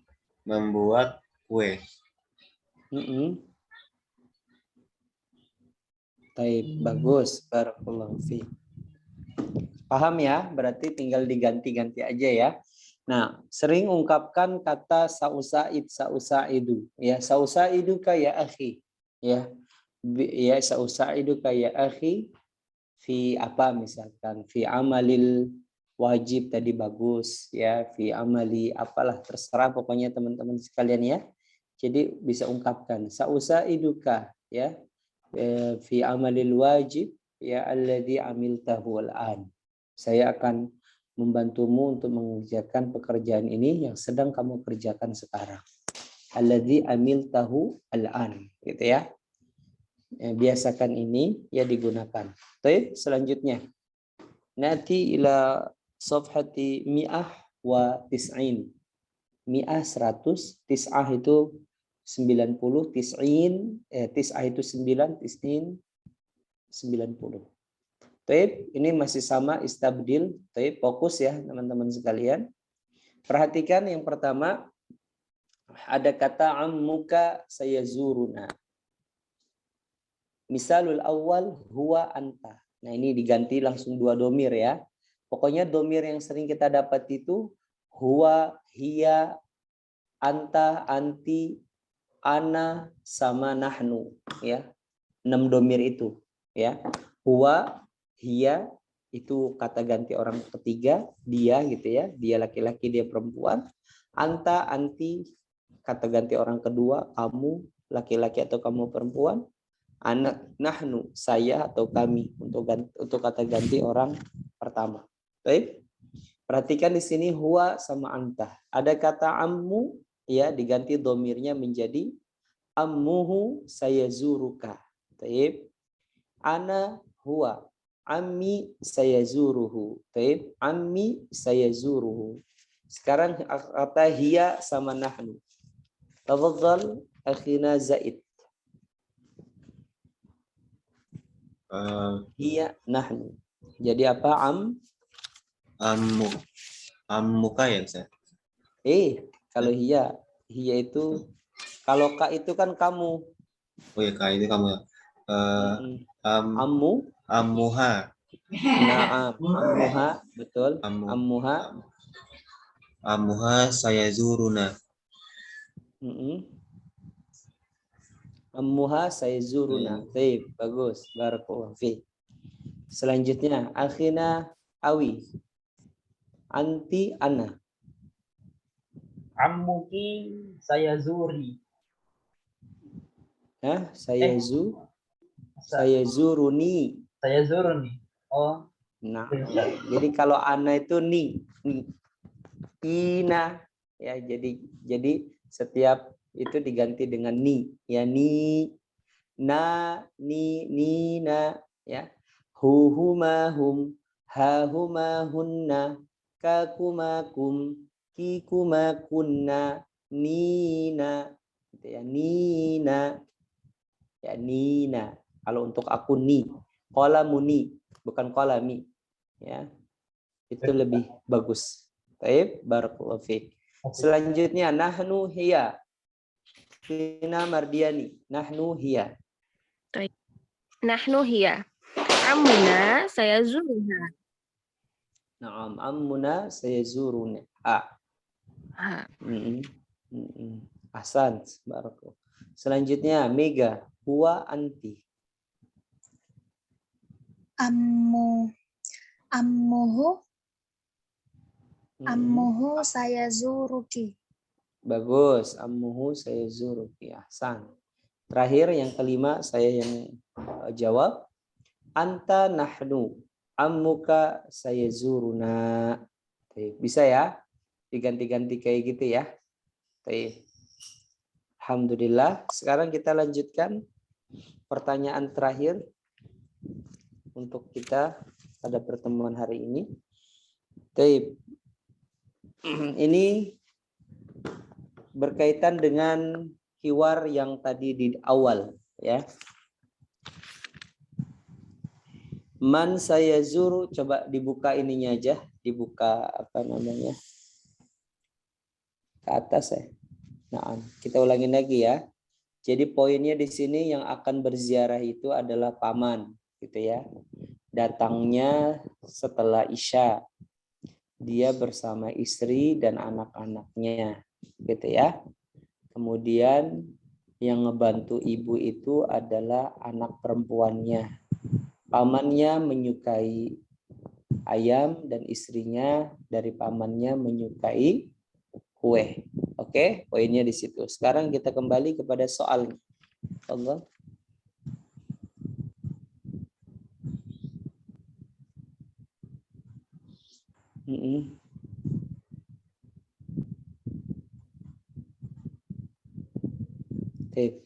membuat kue. Baik, bagus. Barakallahu fiik. Paham ya? Berarti tinggal diganti-ganti aja ya. Nah, sering ungkapkan kata sausaidu. Ya, sausaidu ya akhi. Ya. Ya, sausaidu ya akhi fi apa misalkan fi amalil wajib tadi bagus ya, fi amali apalah terserah pokoknya teman-teman sekalian ya. Jadi bisa ungkapkan sausaiduka ya fi amalil wajib ya alladzi amiltahu al'an. Saya akan membantumu untuk mengerjakan pekerjaan ini yang sedang kamu kerjakan sekarang. Alladzi amiltahu al'an, gitu ya. Biasakan ini ya digunakan. Baik, selanjutnya. Nati ila safhati mi'ah wa tis'in. Mi'ah 100, tis'ah itu 90, tis'in, tis'ah itu 9, tis'in 90. Taib, ini masih sama istabdil. Taib, fokus ya teman-teman sekalian. Perhatikan yang pertama, ada kata ammuka sayazuruna. Misalul awal huwa anta. Nah ini diganti langsung 2 domir ya. Pokoknya domir yang sering kita dapat itu huwa, hiya, anta, anti, ana, sama nahnu. Ya, 6 domir itu. Ya, huwa, hiya itu kata ganti orang ketiga, dia gitu ya. Dia laki-laki, dia perempuan. Anta, anti kata ganti orang kedua, kamu laki-laki atau kamu perempuan. Anak, nahnu, saya atau kami untuk kata ganti orang pertama. Baik. Perhatikan di sini huwa sama anta. Ada kata ammu ya diganti domirnya menjadi ammuhu sayazuruka. Baik. Ana huwa ammi sayazuruhu. Baik. Ammi sayazuruhu. Sekarang kata hiya sama nahnu. Tafadhal akhina Zaid. Hiya nahnu. Jadi apa Ammuka ya Ustaz? kalau hiya itu kalau ka itu kan kamu. Oh ya kak, itu kamu. Mm-mm. Am, Ammu, ammuha. na'am, ammuha, betul. Ammu, Ammuha, ammuha saya zuruna. mm-mm. Ammuha sayzuruna. Baik, bagus. Barakallahu fiik. Selanjutnya, akhina awi. Anti ana. Ammuki saya zuri. Saya Sa- zuruni. saya zuruni. Oh, Nah, Ustaz. jadi kalau ana itu ni. Ina, ya, jadi setiap itu diganti dengan ni, ya, ni, na, ni na, ya, huma hum, huma hunna, kuma kum, kuma kunna, nina, gitu ya, nina, ya, nina. Kalau untuk aku ni, qalamuni, bukan qalami, ya, itu lebih bagus. Baik, barakallahu fiik. Selanjutnya nahnu hiya. Fina Mardiani. Nahnu hiya. Nahnu hiya. Ammuna saya zuruha. Naam, ammuna sayazuruna. Ha. Ahsan, barakallahu. Selanjutnya Mega, huwa anti. Ammuhu saya zuruki. Bagus, ammuhu sayazuruki. Ahsan. Terakhir yang kelima saya yang jawab. Anta nahnu. Ammuka sayazuruna. Bisa ya? Diganti-ganti kayak gitu ya. Alhamdulillah. Sekarang kita lanjutkan pertanyaan terakhir untuk kita pada pertemuan hari ini. Ini berkaitan dengan hiwar yang tadi di awal, ya. Man sayazuru, coba dibuka ininya aja, dibuka apa namanya? Ke atas ya. Nah, kita ulangin lagi ya. Jadi poinnya di sini yang akan berziarah itu adalah paman, gitu ya. Datangnya setelah Isya. Dia bersama istri dan anak-anaknya, gitu ya. Kemudian yang ngebantu ibu itu adalah anak perempuannya. Pamannya menyukai ayam dan istrinya dari pamannya menyukai kue. Oke, poinnya di situ. Sekarang kita kembali kepada soal. Allah.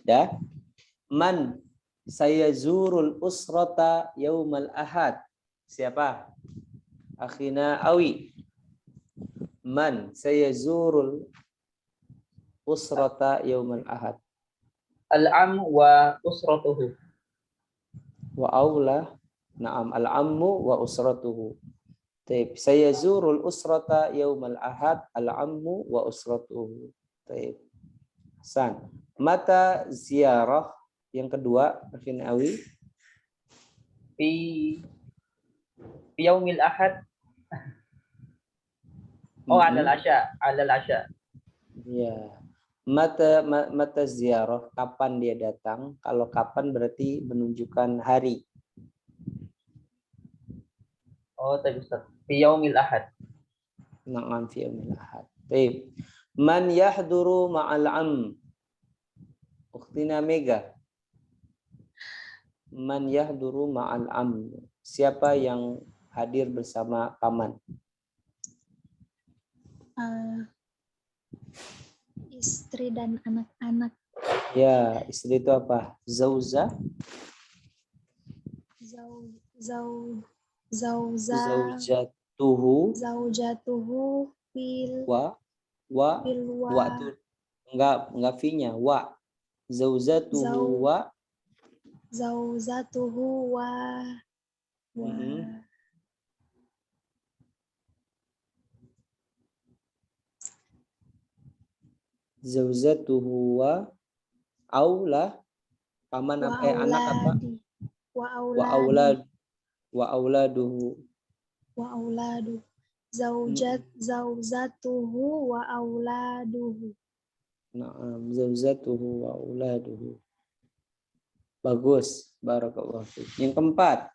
Dah. Man sayazurul usrata yaumal ahad. Siapa? Akhina Awi. Man sayazurul usrata yaumal ahad. Al-am wa usratuhu. Wa aula. Naam, al-ammu wa usratuhu. Taib. Sayazurul usrata yaumal ahad. Al-ammu wa usratuhu. Taib. Hasan. Mata ziarah yang kedua, Akhina Awi. Fi yaumil ahad. Oh, alal asya. Ya. Mata ziarah, kapan dia datang? Kalau kapan berarti menunjukkan hari. Oh, tadi Ustaz. Fi yaumil ahad. Na'am fi yaumil ahad. Baik. Man yahduru ma'al am. Ukhtina Mega. Man yahduru ma'al am. Siapa yang hadir bersama paman? Istri dan anak-anak. Ya, istri itu apa? Zauza. Zaujatuhu. Zaujatuhu Wa itu enggak fi-nya, wa. Zaujatuhu wa. Zaujatuhu wa. Zaujatuhu wa aula Paman Wa anak apa? auladi. Wa Wa auladu. aulad wa auladuhu. Wa auladu. Zauzatuhu wa auladuhu. Na'am, zaujatuhu wa auladuhu. Bagus, barakallahu fiik. Yang keempat,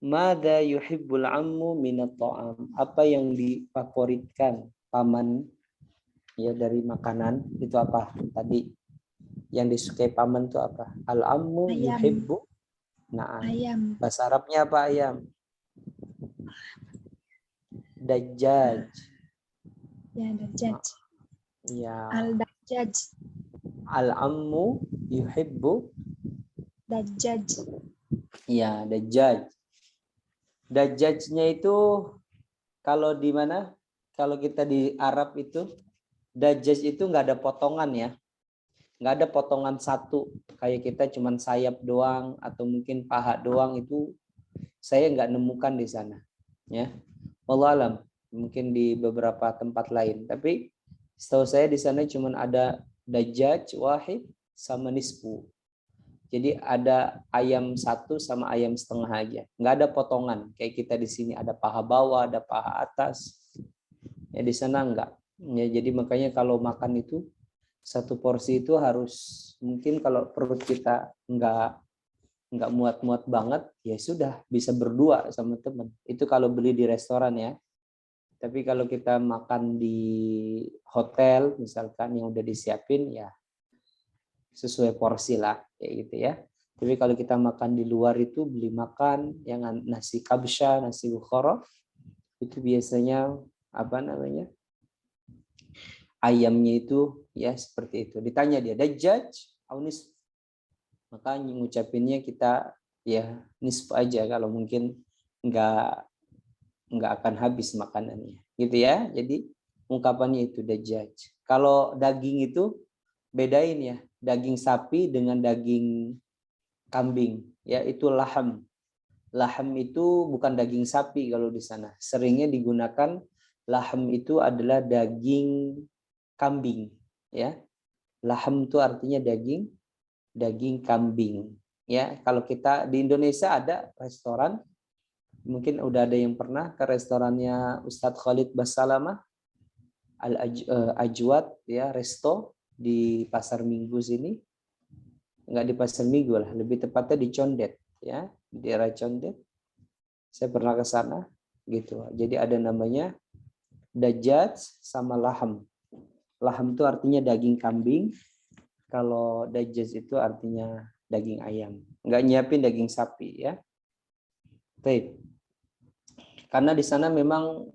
mada yuhibbul ammu minat ta'am? Apa yang difavoritkan paman ya dari makanan itu apa? Tadi yang disukai paman itu apa? Al ammu Ayam. yuhibbu. Nah, Ayam. bahasa Arabnya apa ayam? Dajjaj. Ya, dajjaj. Ya. Al-dajjaj. Al ammu yuhibbu. Dajjaj. Ya, dajjaj. Dajjajnya itu kalau di mana? Kalau kita di Arab itu dajjaj itu nggak ada potongan ya. Nggak ada potongan satu. Kayak kita cuman sayap doang atau mungkin paha doang, itu saya nggak nemukan di sana. Ya. Wallahu alam. Mungkin di beberapa tempat lain. Tapi setahu saya di sana cuman ada dajjaj wahid sama nisfu. Jadi ada ayam satu sama ayam setengah aja. Nggak ada potongan. Kayak kita di sini ada paha bawah, ada paha atas. Ya di sana enggak. Ya, jadi makanya kalau makan itu satu porsi itu harus, mungkin kalau perut kita enggak muat-muat banget, ya sudah bisa berdua sama teman. Itu kalau beli di restoran ya. Tapi kalau kita makan di hotel misalkan yang udah disiapin, ya sesuai porsi lah kayak gitu ya. Tapi kalau kita makan di luar itu beli makan yang nasi kabsha, nasi bukhara, itu biasanya apa namanya? Ayamnya itu ya seperti itu. Ditanya dia dajjaj atau nisf. Maka ngucapinnya kita ya nisf aja kalau mungkin nggak akan habis makanannya. Gitu ya. Jadi ungkapannya itu dajjaj. Kalau daging itu bedain ya, daging sapi dengan daging kambing, ya itu laham. Laham itu bukan daging sapi kalau di sana. Seringnya digunakan laham itu adalah daging kambing, ya. Laham itu artinya daging kambing, ya. Kalau kita di Indonesia ada restoran, mungkin udah ada yang pernah ke restorannya Ustadz Khalid Basalamah, Al-Ajwad, ya, resto di Pasar Minggu sini. Enggak di Pasar Minggu lah, lebih tepatnya di Condet, ya, di daerah Condet. Saya pernah ke sana gitu. Jadi ada namanya dajjaj sama laham. Laham itu artinya daging kambing. Kalau dajjaj itu artinya daging ayam. Enggak nyiapin daging sapi ya. Baik. Karena di sana memang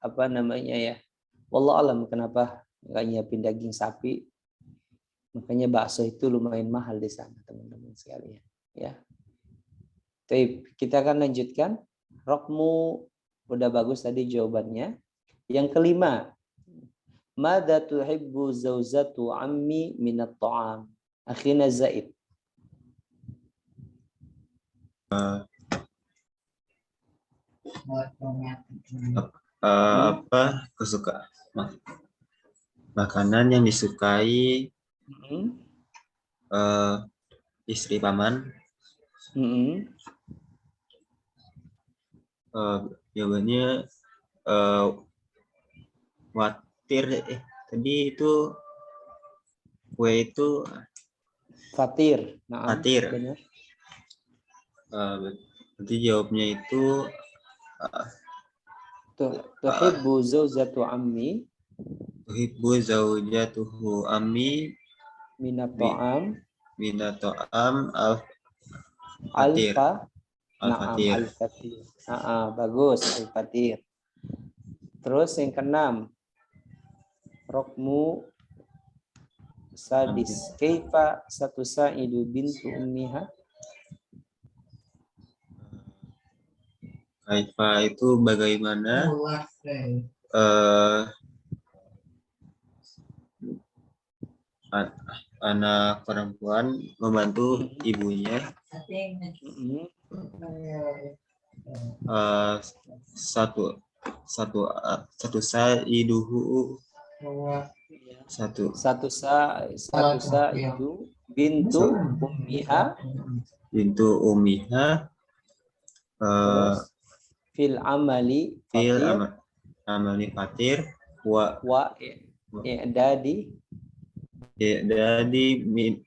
apa namanya ya? Wallahu alam kenapa enggak nyiapin daging sapi. Makanya bakso itu lumayan mahal di sana, teman-teman sekalian, ya. Baik, kita akan lanjutkan. Rokmu udah bagus tadi jawabannya. Yang kelima, madza tuhibbu zauzatu ammi minat ta'am? Akhina Zaid. Apa kesukaan makanan yang disukai istri paman? Jawabannya watir. Tadi itu kue itu Fatir. Nah, fatir. benar. Nanti jawabnya itu Tuhibbu zauzatu ammi tuhibbu zaujatuhu ammi minat ta'am minat ta'am al-fatir. al-fatir. Al-fatir. Bagus, al-fatir. Terus yang keenam, rokmu sadis. Kaifa satusaidu bintu ummiha? Kaifa itu bagaimana anak perempuan membantu ibunya. Satu saiduhu Satu. Satu sa itu bintu ummiha, Bintu ummiha terus fil amali fil fatir amali fatir wa wa i'dadi i'dadi min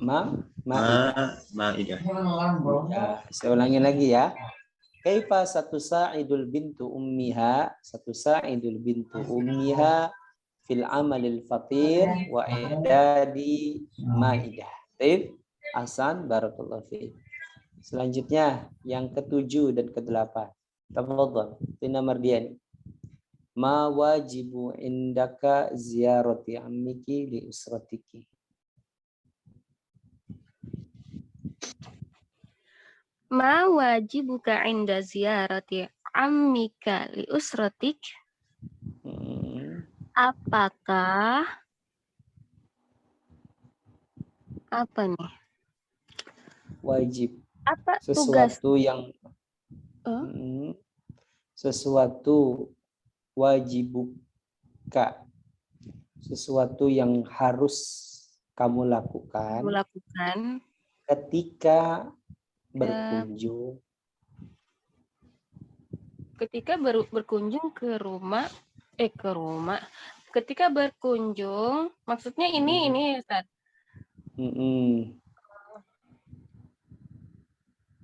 ma'idah. ma'idah. Ya, saya ulangi lagi ya. Kaifa satu sa'idul bintu ummiha, satu sa'idul bintu ummiha fil amalil fatir wa i'dadi ma'idah. Baik, Hasan, barakallahu fiik. Selanjutnya yang ke-7 dan ke-8. Tafadhal, Tina Mardiani. Ma wajibu indaka ziyarati ammiki li usratiki. Ma wajibuka inda ziyarati ammika li usratik? Apakah apa nih? Wajib. Apa tugas? Sesuatu yang sesuatu wajibuka, sesuatu yang harus kamu lakukan ketika berkunjung berkunjung ke rumah ketika berkunjung maksudnya ini Ustaz.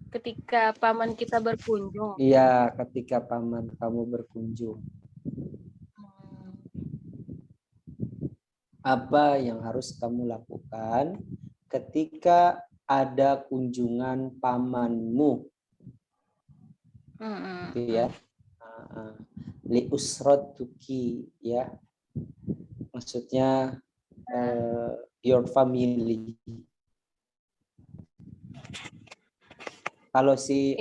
Ketika paman kita berkunjung. Iya, ketika paman kamu berkunjung. Apa yang harus kamu lakukan ketika ada kunjungan pamanmu? Gitu ya. Li usratuki, ya. Maksudnya your family. Kalau si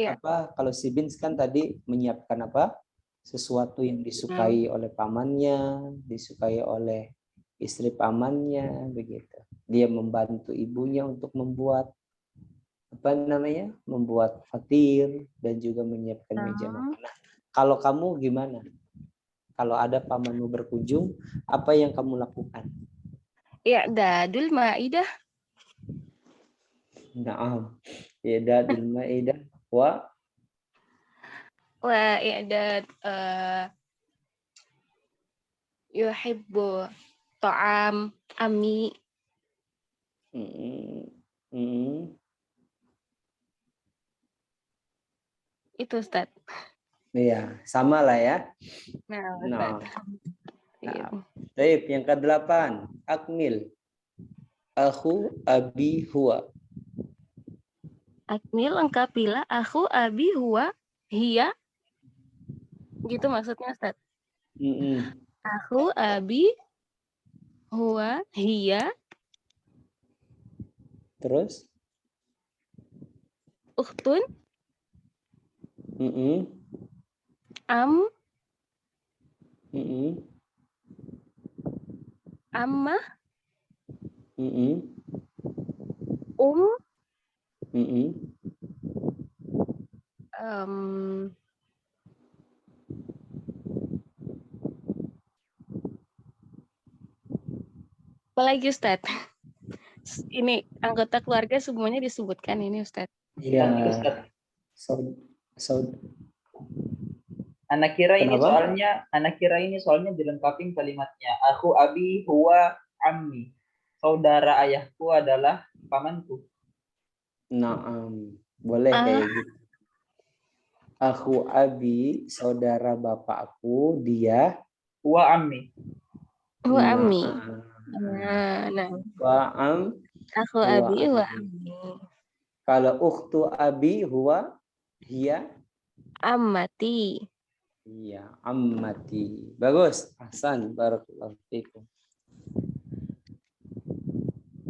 kalau si Bins kan tadi menyiapkan apa? Sesuatu yang disukai oleh pamannya, disukai oleh istri pamannya, begitu. Dia membantu ibunya untuk membuat membuat fatir dan juga menyiapkan meja makan. Nah, kalau kamu gimana? Kalau ada pamanmu berkunjung, apa yang kamu lakukan? I'dadul ma'idah. Naam. I'dadul ma'idah wa i'dad yuhibbu ta'am ami. Itu Ustaz. Iya, sama lah ya. Nah. Baik, yang ke-8, akmil. Akhu abi huwa. Akmil, lengkapilah. Akhu abi huwa hiya. Gitu maksudnya Ustaz. Akhu abi huwa hiya. Terus? Ukhtun. Am. Amma. Apalagi Ustaz? Ini anggota keluarga semuanya disebutkan ini Ustaz. Iya. Anak kira ini soalnya dilengkapi kalimatnya. Aku abi huwa ammi. Saudara ayahku adalah pamanku. Naam. Boleh kayak gitu. Aku abi, saudara bapakku, dia huwa ammi. Huwa ammi. Wa Aku abi huwa ammi. Kalau ukhtu abi huwa hiya ammati. Iya, ammati. Bagus. Ahsan, barakallahu fiikum.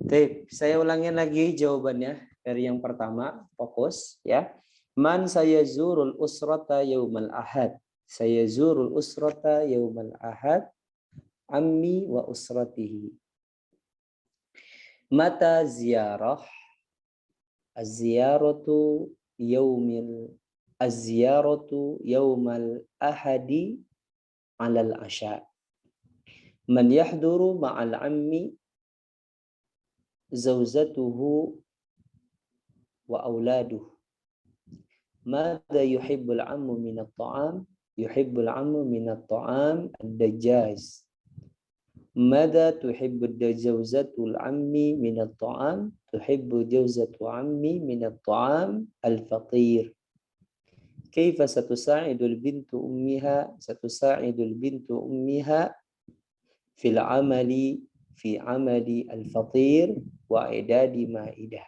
Baik, saya ulangin lagi jawabannya dari yang pertama, fokus ya. Man sayazurul usrata yaumal ahad. Sayazurul usrata yaumal ahad ammi wa usratihi. Mata ziyarah? Az-ziyaratu yaumal ahadi alal asya. Man yahduru ma'al ammi zawjatuhu wa auladuhu. Mada yuhibbul ammu minat ta'am? Yuhibbul ammu minat ta'am ad-dajjaj. Mada tuhibbu zawjatul ammi minat ta'am? Tuhibbu zawjatu ammi minat ta'am al-faqir. Kaifa satusa'idul bintu ummiha? Satusa'idul bintu ummiha fil amali fi amali al-faqir wa idadi ma'idah.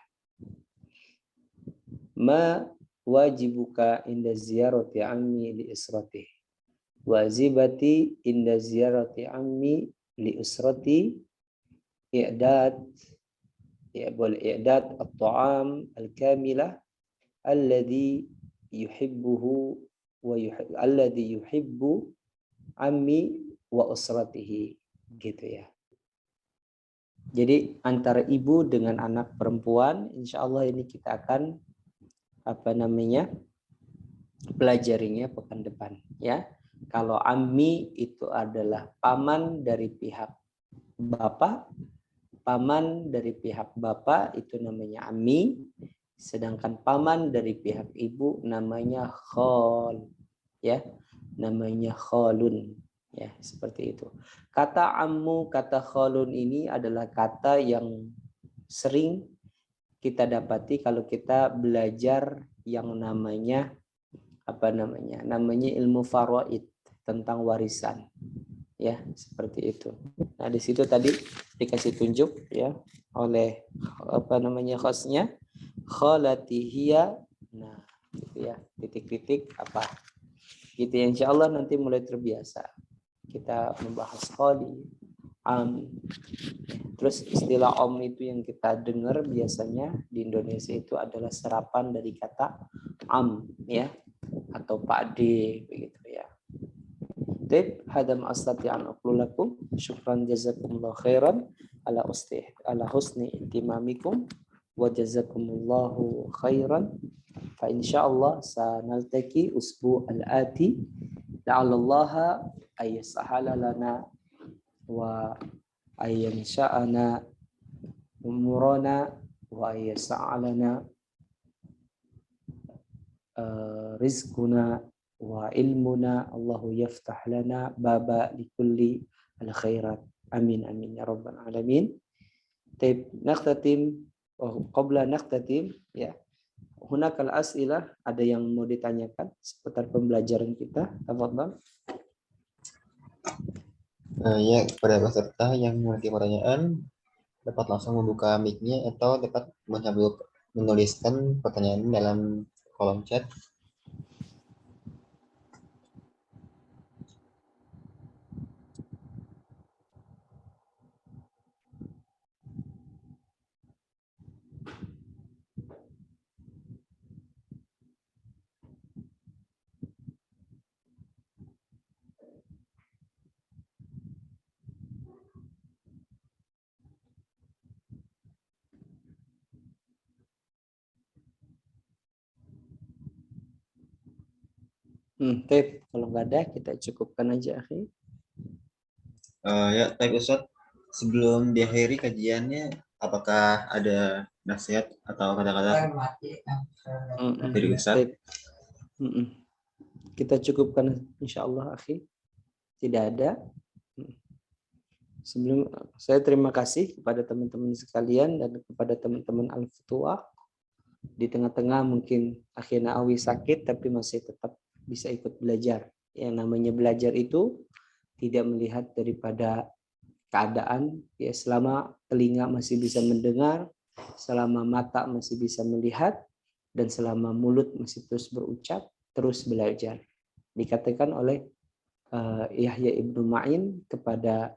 Ma wajibuka inda ziyarati ammi li isratih. Wajibati inda ziyarati ammi li usrati i'dad at-ta'am al-kamilah alladhi yuhibbuhu wa alladhi yuhibbu ammi wa usratihi, gitu ya. Jadi antara ibu dengan anak perempuan, insya Allah ini kita akan pelajarinya pekan depan ya. Kalau ammi itu adalah paman dari pihak bapak, paman dari pihak bapak itu namanya ammi, sedangkan paman dari pihak ibu namanya khol ya, namanya kholun ya, seperti itu. Kata ammu, kata kholun ini adalah kata yang sering kita dapati kalau kita belajar yang namanya namanya ilmu faraid, tentang warisan ya, seperti itu. Nah di situ tadi dikasih tunjuk ya oleh hostnya, khalatihia, nah gitu ya, titik-titik apa gitu ya. Insya Allah nanti mulai terbiasa kita membahas khali, am. Terus istilah om itu yang kita dengar biasanya di Indonesia itu adalah serapan dari kata am ya, atau Pak D begitu ya. Tib hadam astati an aqulakum syukran jazakumullah khairan ala husni ihtimamikum wa jazakumullahu khairan. Fa insyaallah sanaltaqi usbu al-ati la'allallaha ayyasahala lana wa ayyan sya'ana umurana wa ayyasa'alana rizquna wa ilmuna. Allahu yaftah lana baba likulli al-khairat. Amin amin ya rabbal alamin. Taib naqtatim qabla naqtatim ya. Hunakal as'ilah, ada yang mau ditanyakan seputar pembelajaran kita? Tafadhal. Ya, kepada peserta yang memiliki pertanyaan dapat langsung membuka mic-nya atau dapat menuliskan pertanyaan dalam kolom chat. Taib, kalau nggak ada kita cukupkan aja akhi. Ya, baik Ustadz. Sebelum diakhiri kajiannya, apakah ada nasihat atau kata-kata dari Ustadz? Kita cukupkan insya Allah akhi. Tidak ada. Sebelum saya terima kasih kepada teman-teman sekalian dan kepada teman-teman Al-Futuah. Di tengah-tengah mungkin akhirnya Awi sakit tapi masih tetap bisa ikut belajar. Yang namanya belajar itu tidak melihat daripada keadaan ya, selama telinga masih bisa mendengar, selama mata masih bisa melihat, dan selama mulut masih terus berucap, terus belajar. Dikatakan oleh Yahya ibnu Ma'in kepada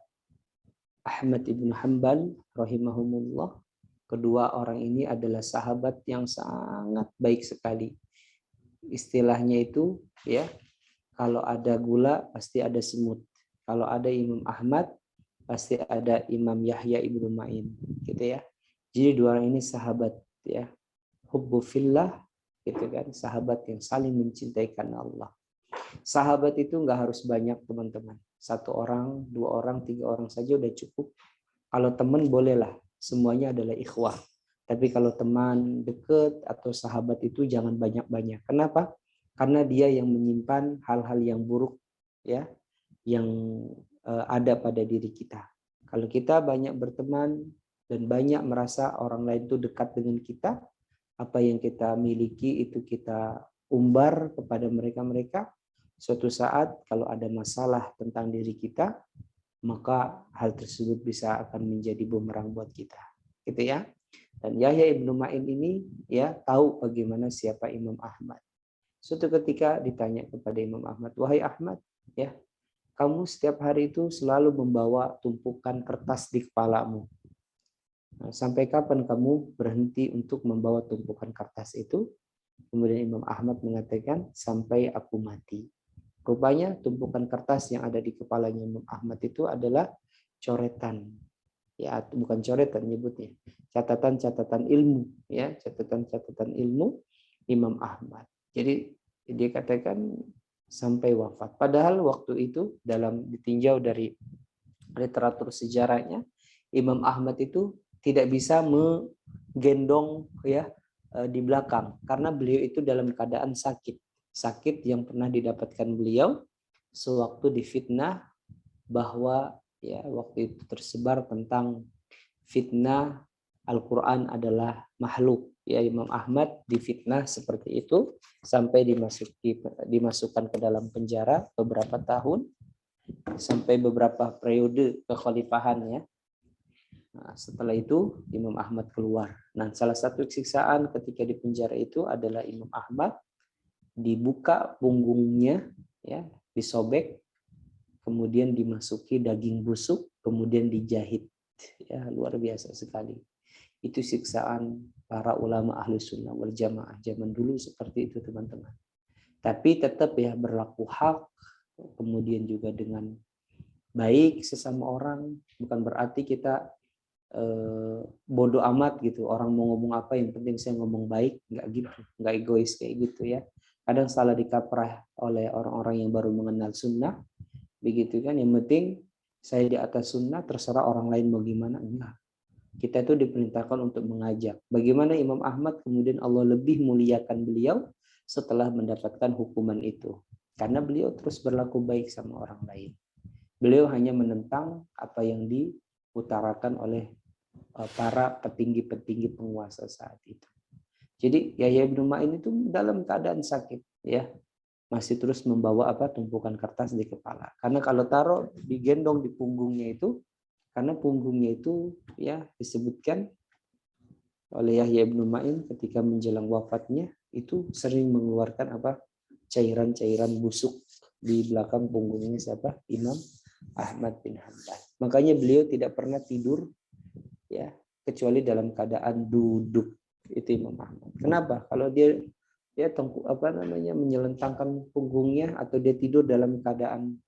Ahmad ibnu Hanbal rahimahumullah, kedua orang ini adalah sahabat yang sangat baik sekali. Istilahnya itu ya, kalau ada gula pasti ada semut. Kalau ada Imam Ahmad pasti ada Imam Yahya ibnu Ma'in, gitu ya. Jadi dua orang ini sahabat ya, hubbu fillah, gitu kan, sahabat yang saling mencintai karena Allah. Sahabat itu nggak harus banyak teman-teman 1 orang, 2 orang, 3 orang saja udah cukup. Kalau teman bolehlah, semuanya adalah ikhwah. Tapi kalau teman dekat atau sahabat itu jangan banyak-banyak. Kenapa? Karena dia yang menyimpan hal-hal yang buruk, ya, yang ada pada diri kita. Kalau kita banyak berteman dan banyak merasa orang lain itu dekat dengan kita, apa yang kita miliki itu kita umbar kepada mereka-mereka, suatu saat kalau ada masalah tentang diri kita, maka hal tersebut bisa akan menjadi bumerang buat kita, gitu ya. Dan Yahya ibnu Ma'in ini ya tahu bagaimana siapa Imam Ahmad. Suatu ketika ditanya kepada Imam Ahmad, wahai Ahmad, ya, kamu setiap hari itu selalu membawa tumpukan kertas di kepalamu. Nah, sampai kapan kamu berhenti untuk membawa tumpukan kertas itu? Kemudian Imam Ahmad mengatakan, sampai aku mati. Rupanya tumpukan kertas yang ada di kepalanya Imam Ahmad itu adalah coretan. Ya, bukan coretan nyebutnya. Catatan-catatan ilmu, ya, catatan-catatan ilmu Imam Ahmad. Jadi dia katakan sampai wafat. Padahal waktu itu dalam ditinjau dari literatur sejarahnya, Imam Ahmad itu tidak bisa menggendong ya di belakang karena beliau itu dalam keadaan sakit yang pernah didapatkan beliau sewaktu difitnah bahwa ya waktu itu tersebar tentang fitnah Al-Quran adalah makhluk. Ya, Imam Ahmad difitnah seperti itu sampai dimasukkan ke dalam penjara beberapa tahun sampai beberapa periode kekhalifahannya. Nah, setelah itu Imam Ahmad keluar. Nah, salah satu siksaan ketika di penjara itu adalah Imam Ahmad dibuka punggungnya, ya, disobek, kemudian dimasuki daging busuk, kemudian dijahit. Ya, luar biasa sekali. Itu siksaan para ulama ahli sunnah wal jamaah zaman dulu seperti itu, teman-teman. Tapi tetap ya berlaku hak, kemudian juga dengan baik sesama orang. Bukan berarti kita bodoh amat gitu, orang mau ngomong apa yang penting saya ngomong baik, nggak gitu, nggak egois kayak gitu ya. Kadang salah dikaprah oleh orang-orang yang baru mengenal sunnah begitu kan, yang penting saya di atas sunnah, terserah orang lain mau gimana. Enggak, kita itu diperintahkan untuk mengajak. Bagaimana Imam Ahmad kemudian Allah lebih muliakan beliau setelah mendapatkan hukuman itu, karena beliau terus berlaku baik sama orang lain. Beliau hanya menentang apa yang diutarakan oleh para petinggi-petinggi penguasa saat itu. Jadi Yahya bin Ma'in itu dalam keadaan sakit, ya, masih terus membawa tumpukan kertas di kepala. Karena kalau taruh digendong di punggungnya itu, karena punggungnya itu ya disebutkan oleh Yahya bin Ma'in ketika menjelang wafatnya itu sering mengeluarkan cairan-cairan busuk di belakang punggungnya siapa? Imam Ahmad bin Hanbal. Makanya beliau tidak pernah tidur ya kecuali dalam keadaan duduk. Itu Imam Ahmad. Kenapa? Kalau dia menyelentangkan punggungnya atau dia tidur dalam keadaan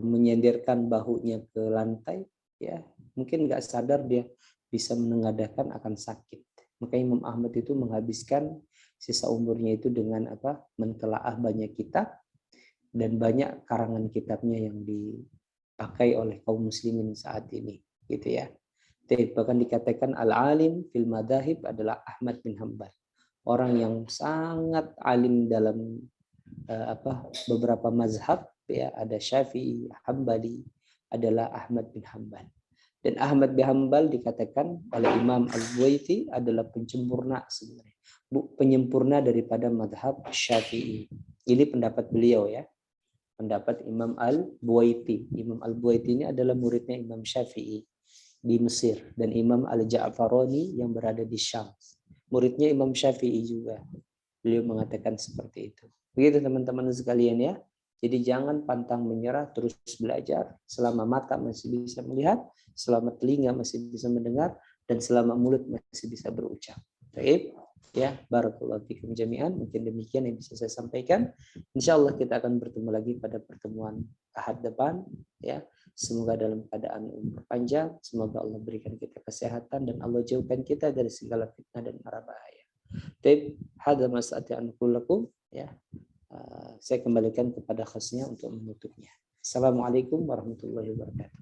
menyenderkan bahunya ke lantai, ya mungkin nggak sadar dia bisa menengadahkan akan sakit. Maka Imam Ahmad itu menghabiskan sisa umurnya itu dengan mentelaah banyak kitab dan banyak karangan kitabnya yang dipakai oleh kaum muslimin saat ini, gitu ya. Bahkan dikatakan al-alim fil madahib adalah Ahmad bin Hanbal, orang yang sangat alim dalam beberapa mazhab, ya, ada Syafi'i, Hambali, adalah Ahmad bin Hanbal. Dan Ahmad bin Hanbal dikatakan oleh Imam Al-Buwaiti adalah penyempurna sebenarnya, penyempurna daripada mazhab Syafi'i. Ini pendapat beliau ya, pendapat Imam Al-Buwaiti. Imam Al-Buwaiti ini adalah muridnya Imam Syafi'i di Mesir, dan Imam Al-Ja'farani yang berada di Syam, muridnya Imam Syafi'i juga. Beliau mengatakan seperti itu. Begitu teman-teman sekalian ya. Jadi jangan pantang menyerah, terus belajar selama mata masih bisa melihat, selama telinga masih bisa mendengar, dan selama mulut masih bisa berucap. Baik, ya, barakallahu fikum jami'an. Mungkin demikian yang bisa saya sampaikan. Insyaallah kita akan bertemu lagi pada pertemuan Ahad depan, ya. Semoga dalam keadaan umur panjang, semoga Allah berikan kita kesehatan dan Allah jauhkan kita dari segala fitnah dan mara bahaya. Baik, hadza ma sa'ati an lakum, ya. Saya kembalikan kepada khasnya untuk menutupnya. Assalamualaikum warahmatullahi wabarakatuh.